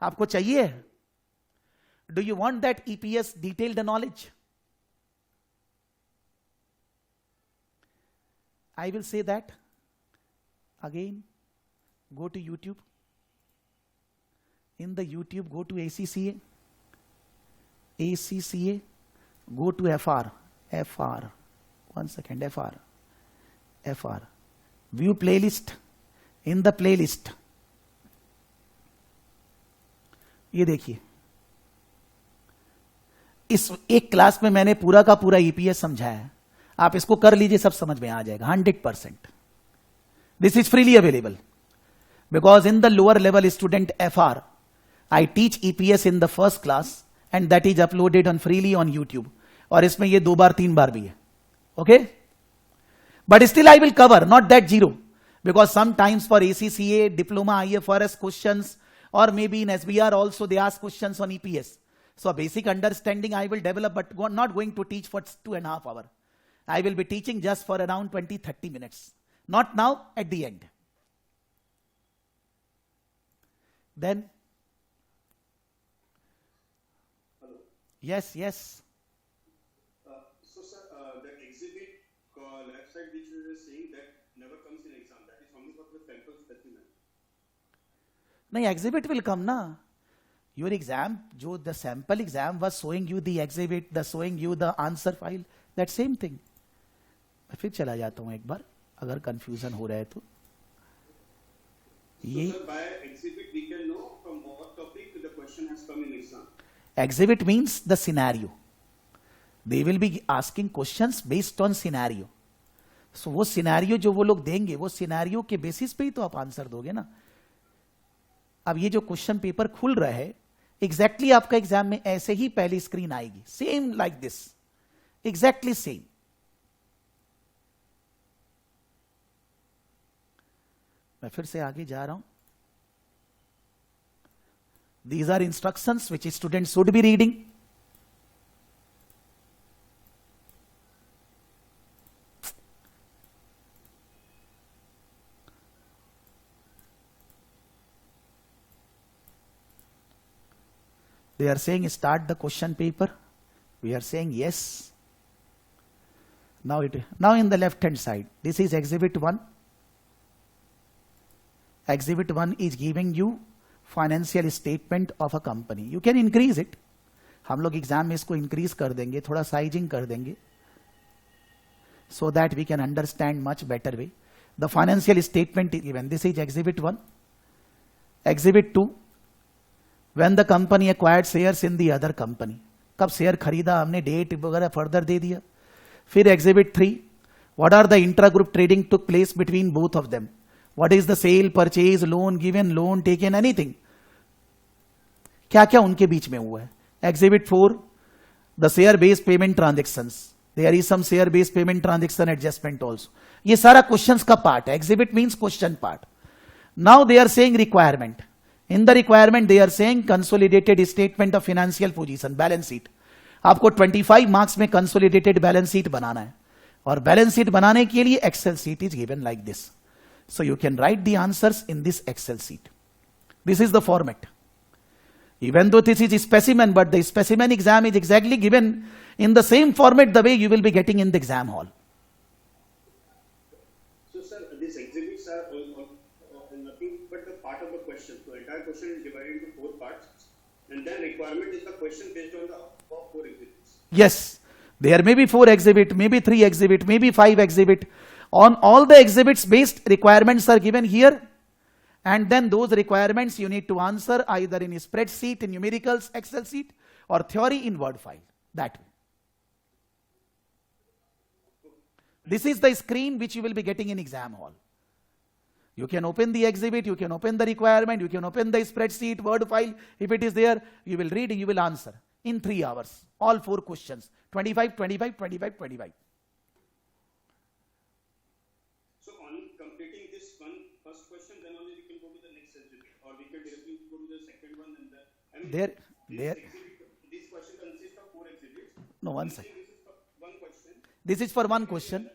आपको चाहिए? Do you want that EPS detailed knowledge? I will say that. Again, go to YouTube. In the YouTube, go to ACCA. ACCA, go to FR. FR. 1 second, FR. FR. View playlist. In the playlist. ये देखिए. इस एक class में मैंने पूरा का पूरा EPS समझाया है. आप इसको कर लीजिए, सब समझ में आ जाएगा 100%. This is freely available. Because in the lower level student FR, I teach EPS in the first class and that is uploaded on freely on YouTube. और इसमें ये 2 बार 3 बार भी है. Okay? But still I will cover, not that 0. Because sometimes for ACCA, diploma, IFRS questions, or maybe in SBR also they ask questions on EPS. So a basic understanding I will develop, but not going to teach for 2.5 hours. I will be teaching just for around 20-30 minutes. Not now, at the end. Then? Hello. Yes, yes. So, sir, the exhibit left side which you were saying that never comes in exam. That is only for the sample specimen. No, exhibit will come, na. Your exam, the sample exam was showing you the exhibit, showing you the answer file, that same thing. मैं फिर चला जाता हूँ एक बार, अगर confusion हो रहा है तो. So, sir, by exhibit we can know from what topic the question has come in exam. Exhibit means the scenario. They will be asking questions based on scenario. So वो scenario जो वो लोग देंगे, वो scenario के basis पे ही तो आप आंसर दोगे ना. अब ये जो क्वेश्चन पेपर खुल रहा है, एग्जैक्टली आपका एग्जाम में ऐसे ही पहली स्क्रीन आएगी, same like this, exactly same. मैं फिर से आगे जा रहा हूं. These are instructions which students should be reading. They are saying start the question paper. We are saying yes. Now in the left hand side, this is exhibit 1. Exhibit 1 is giving you financial statement of a company. You can increase it. हम लोग exam में इसको increase कर देंगे, थोड़ा sizing कर देंगे, so that we can understand much better way. The financial statement is given. This is exhibit 1. Exhibit 2. When the company acquired shares in the other company. कब शेयर खरीदा हमने, डेट वगैरह फर्दर दे दिया. फिर exhibit 3. What are the intra-group trading took place between both of them? What is the sale, purchase, loan given, loan taken, anything? क्या क्या उनके बीच में हुआ है. Exhibit 4. The share based payment transactions. There is some share based payment transaction adjustment also. ये सारा questions का part है. Exhibit means question part. Now they are saying requirement. In the requirement they are saying consolidated statement of financial position, balance sheet. आपको 25 marks में consolidated balance sheet बनाना है, और balance sheet बनाने के लिए Excel sheet is given like this. So you can write the answers in this Excel sheet. This is the format. Even though this is a specimen, but the specimen exam is exactly given in the same format the way you will be getting in the exam hall. So, sir, these exhibits are nothing but the part of the question. So, entire question is divided into 4 parts, and then requirement is the question based on the 4 exhibits. Yes, there may be 4 exhibit, maybe 3 exhibit, maybe 5 exhibit. On all the exhibits based requirements are given here. And then those requirements you need to answer either in a spreadsheet, in numericals, Excel sheet, or theory in Word file. That way. This is the screen which you will be getting in exam hall. You can open the exhibit, you can open the requirement, you can open the spreadsheet, Word file. If it is there, you will read, you will answer in 3 hours. All 4 questions. 25, 25, 25, 25. So, on completing this first question, then only we can go to the next exhibit, or we can directly go to the second one, and then this question consists of 4 exhibits. No, one second. This is for one question. This is for one question.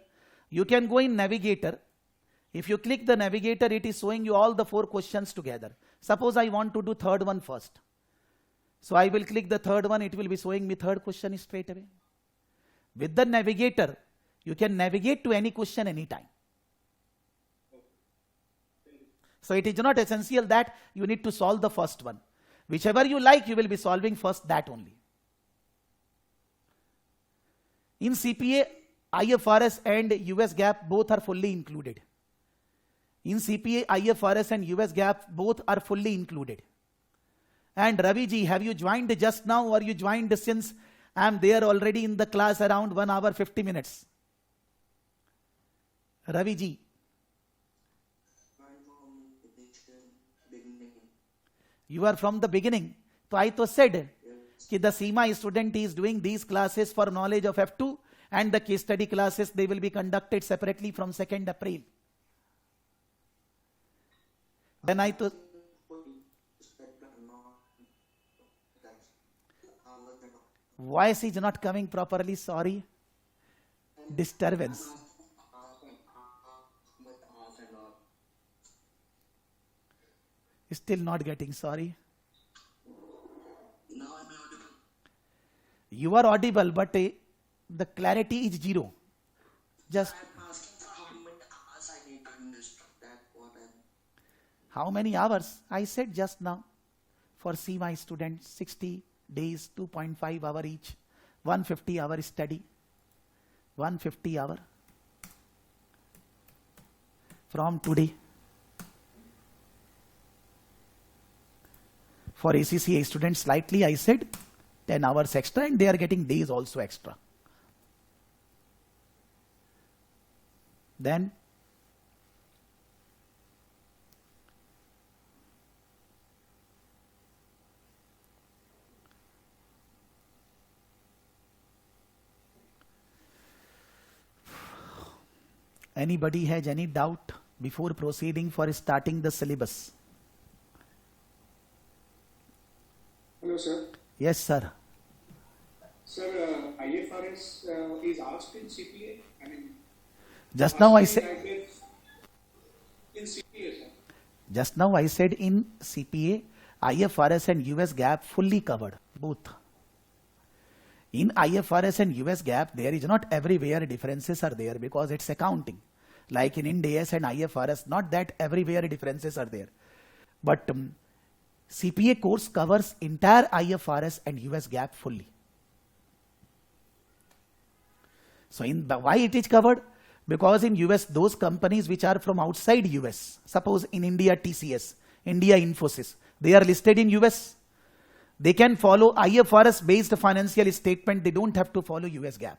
You can go in navigator. If you click the navigator, it is showing you all the 4 questions together. Suppose I want to do third one first. So I will click the third one. It will be showing me third question straight away. With the navigator, you can navigate to any question anytime. So it is not essential that you need to solve the first one. Whichever you like, you will be solving first that only. In CPA, IFRS and US GAAP both are fully included. In CPA, IFRS and US GAAP both are fully included. And Ravi ji, have you joined just now, or you joined since I am there already in the class around 1 hour 50 minutes? Ravi ji. You are from the beginning. So I to said that the SEMA student is doing these classes for knowledge of F2, and the case study classes, they will be conducted separately from 2nd April. Then I to voice is not coming properly, sorry. Disturbance. Still not getting, sorry. Now I'm audible. You are audible, but the clarity is 0. Just I'm asking for how many hours I need to invest. That what I'm. how many hours? I said just now. For CMA students, 60 days, 2.5 hour each, 150 hour study, 150 hour from today. For ACCA students, slightly I said 10 hours extra, and they are getting days also extra. Then anybody has any doubt before proceeding for starting the syllabus? Hello, sir. Yes, sir. Sir, IFRS is asked in CPA. I mean, Just now I asked said. like this in CPA, sir. Just now I said in CPA, IFRS and US GAAP fully covered, both. In IFRS and US GAAP, there is not everywhere differences are there because it's accounting. Like in Ind AS and IFRS, not that everywhere differences are there. But CPA course covers entire IFRS and US GAAP fully. So why it is covered? Because in US, those companies which are from outside US, suppose in India TCS, India Infosys, they are listed in US. They can follow IFRS based financial statement. They don't have to follow US GAAP.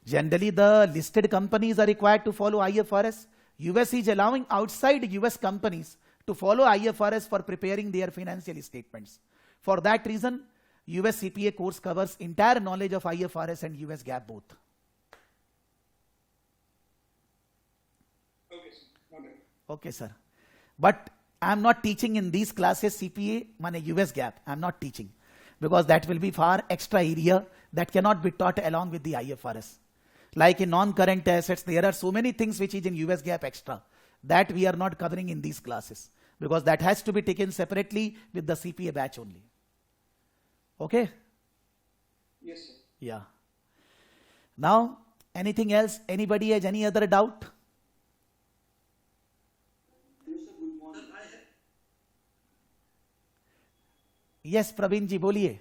Generally, the listed companies are required to follow IFRS. US is allowing outside US companies to follow IFRS for preparing their financial statements. For that reason, US CPA course covers entire knowledge of IFRS and US GAAP both. Okay, sir. Got it. Okay, sir. But I am not teaching in these classes CPA, mane US GAAP. I am not teaching because that will be far extra area that cannot be taught along with the IFRS. Like in non-current assets, there are so many things which is in US GAAP extra that we are not covering in these classes because that has to be taken separately with the CPA batch only. Okay? Yes, sir. Yeah. Now, anything else? Anybody has any other doubt? Yes, Praveen ji, boliye.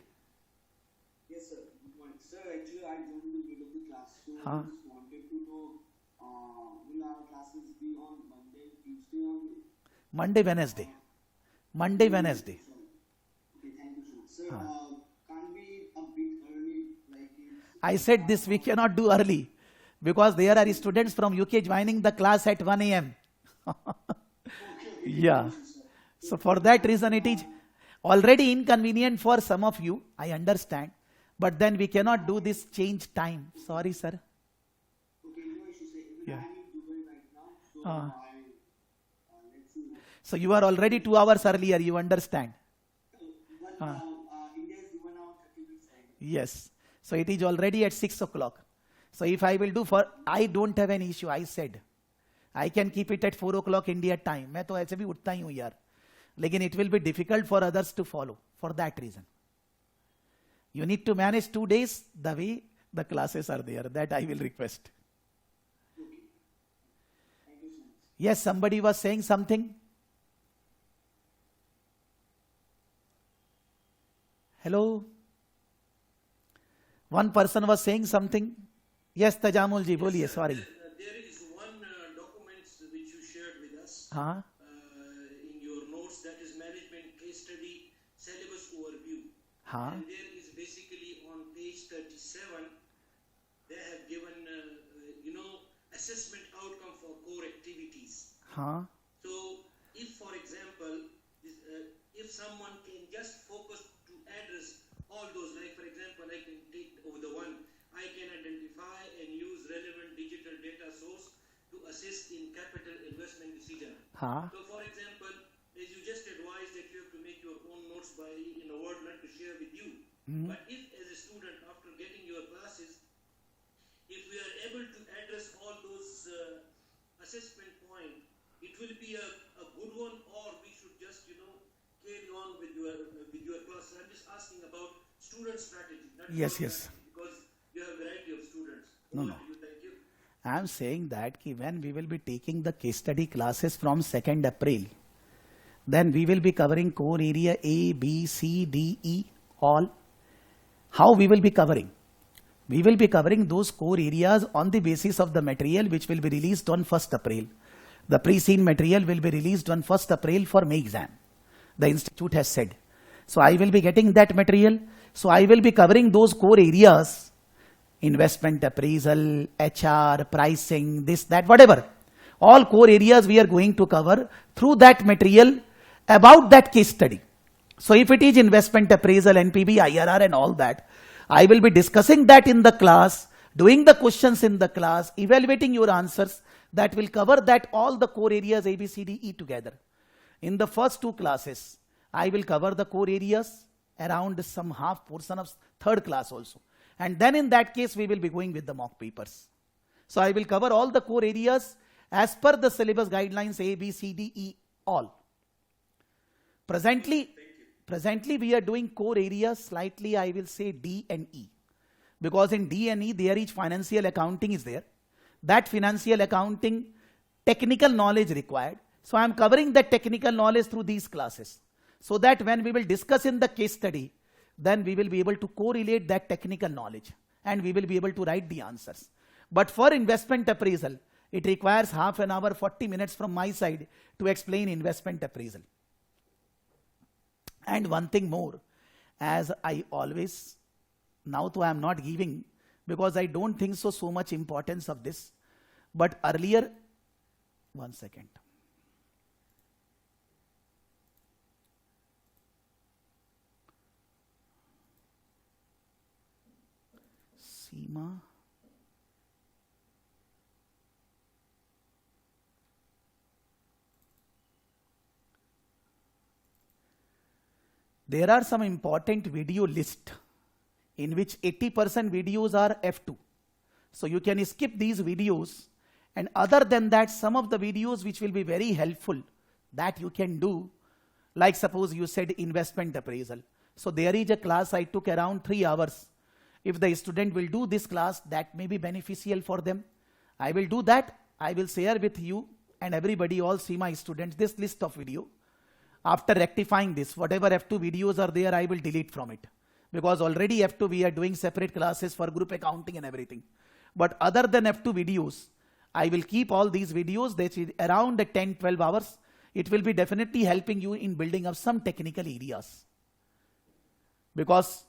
Yes, sir. Good morning. Sir, actually, I joined the middle of the class, so Huh? I just wanted to know, will our classes be on Monday, Tuesday only? Monday, Wednesday. Monday, Wednesday. Okay, thank you so much. Sir, Huh. can't be a bit early, like it's... I said this we cannot do early because there are students from UK joining the class at 1 a.m. Yeah. So for that reason it is already inconvenient for some of you, I understand. But then we cannot do this change time. Sorry, sir. Okay, no issue, sir. Even Yeah. I'm in Dubai right now, so Ah. let's see. So you are already 2 hours earlier, you understand. But India is 1 hour 30 minutes ahead. Yes. So it is already at 6 o'clock. So if I will do I don't have any issue, I said. I can keep it at 4 o'clock India time. मैं तो ऐसे भी उठता ही हूँ यार. लेकिन it will be difficult for others to follow for that reason. You need to manage 2 days the way the classes are there. That I will request. Thank you so much. Yes, somebody was saying something. Hello? One person was saying something. Yes, Tajamul ji, boliye, sorry. There is one document which you shared with us Huh? in your notes, that is management case study syllabus overview. Huh? And there is basically on page 37, they have given, assessment outcome for core activities. Huh? So, if for example, if someone can just focus to address all those, like for example, I can take over the one, I can identify and use relevant digital data source to assist in capital investment decision. Huh? So, for example, as you just advised that you have to make your own notes in a word not to share with you. But if as a student, after getting your classes, if we are able to address all those assessment points, it will be a good one, or we should just, carry on with your class. I'm just asking about student strategy. Not Yes, your yes. strategy, because you have a variety of students. No, Over no. to you. Thank you. I am saying that when we will be taking the case study classes from 2nd April, then we will be covering core area A, B, C, D, E, all. How we will be covering? We will be covering those core areas on the basis of the material which will be released on 1st April. The pre-seen material will be released on 1st April for May exam. The institute has said. So I will be getting that material. So I will be covering those core areas, investment appraisal, HR, pricing, this, that, whatever. All core areas we are going to cover through that material about that case study. So if it is investment appraisal, NPV, IRR and all that, I will be discussing that in the class, doing the questions in the class, evaluating your answers. That will cover that all the core areas A, B, C, D, E together. In the first 2 classes, I will cover the core areas around some half portion of 3rd class also. And then in that case, we will be going with the mock papers. So I will cover all the core areas as per the syllabus guidelines A, B, C, D, E, all. Presently we are doing core areas slightly, I will say D and E. Because in D and E, there is financial accounting is there. That financial accounting technical knowledge required. So I am covering that technical knowledge through these classes. So that when we will discuss in the case study, then we will be able to correlate that technical knowledge and we will be able to write the answers. But for investment appraisal, it requires half an hour, 40 minutes from my side to explain investment appraisal. And one thing more, as I always, now though I am not giving, because I don't think so much importance of this, but earlier, one second. Seema. There are some important video list in which 80% videos are F2. So you can skip these videos, and other than that, some of the videos which will be very helpful that you can do, like suppose you said investment appraisal. So there is a class I took around 3 hours. If the student will do this class, that may be beneficial for them. I will do that. I will share with you and everybody, all CMA students, this list of video. After rectifying this, whatever F2 videos are there, I will delete from it. Because already F2 we are doing separate classes for group accounting and everything. But other than F2 videos, I will keep all these videos. That is around 10-12 hours. It will be definitely helping you in building up some technical areas. Because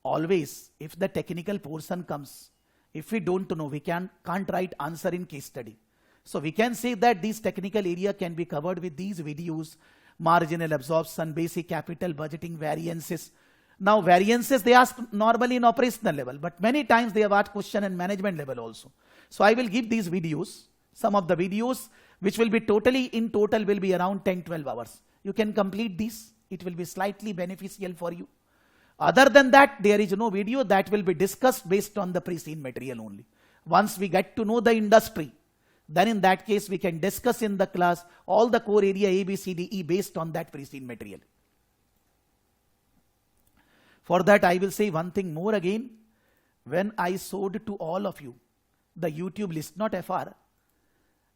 always, if the technical portion comes, if we don't know, we can't write answer in case study. So we can say that this technical area can be covered with these videos: marginal absorption, basic capital budgeting, variances. Now variances they ask normally in operational level, but many times they have asked question in management level also. So I will give these videos, some of the videos which will be totally in total will be around 10-12 hours. You can complete these. It will be slightly beneficial for you. Other than that, there is no video that will be discussed based on the pre-seen material only. Once we get to know the industry, then in that case we can discuss in the class all the core area A, B, C, D, E based on that pre-seen material. For that I will say one thing more again. When I showed to all of you the YouTube list, not FR,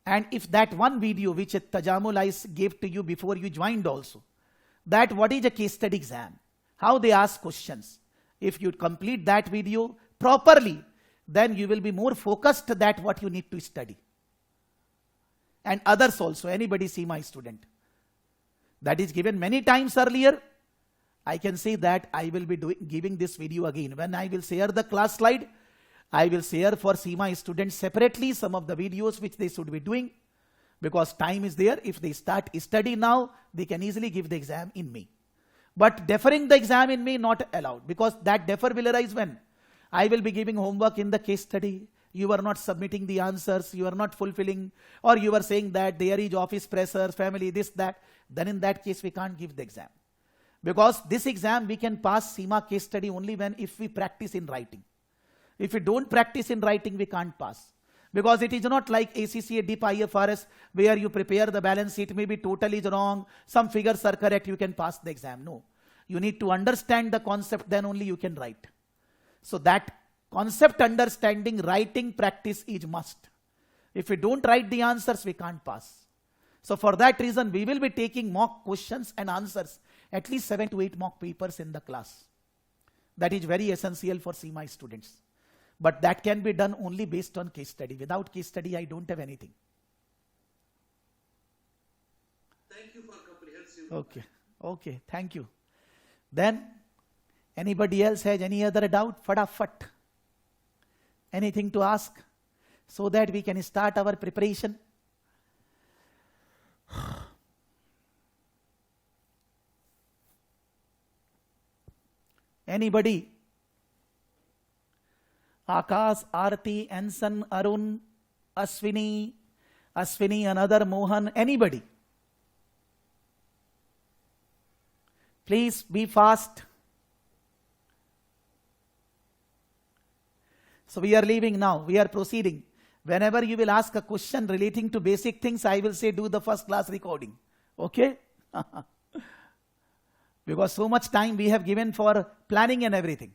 and if that one video which Tajamul I gave to you before you joined also, that what is a case study exam, how they ask questions, if you complete that video properly, then you will be more focused that what you need to study. And others also, anybody see my student. That is given many times earlier. I can say that I will be giving this video again. When I will share the class slide, I will share for CMA students separately some of the videos which they should be doing, because time is there. If they start study now, they can easily give the exam in May. But deferring the exam in May not allowed, because that defer will arise when I will be giving homework in the case study. You are not submitting the answers, you are not fulfilling, or you are saying that there is office pressures, family, this, that. Then in that case we can't give the exam. Because this exam we can pass CMA case study only when if we practice in writing. If we don't practice in writing, we can't pass. Because it is not like ACCA, DIP, IFRS, where you prepare the balance sheet, maybe totally wrong, some figures are correct, you can pass the exam. No. You need to understand the concept, then only you can write. So that concept understanding, writing practice is must. If we don't write the answers, we can't pass. So for that reason, we will be taking mock questions and answers, at least 7 to 8 mock papers in the class. That is very essential for CMA students. But that can be done only based on case study. Without case study, I don't have anything. Thank you for comprehensive. Okay. Okay. Thank you. Then, anybody else has any other doubt? Fadafat. Anything to ask? So that we can start our preparation. Anybody? Akash, Aarti, Anson, Arun, Aswini, another Mohan, anybody? Please be fast. So we are leaving now. We are proceeding. Whenever you will ask a question relating to basic things, I will say do the first class recording. Okay? Because so much time we have given for planning and everything.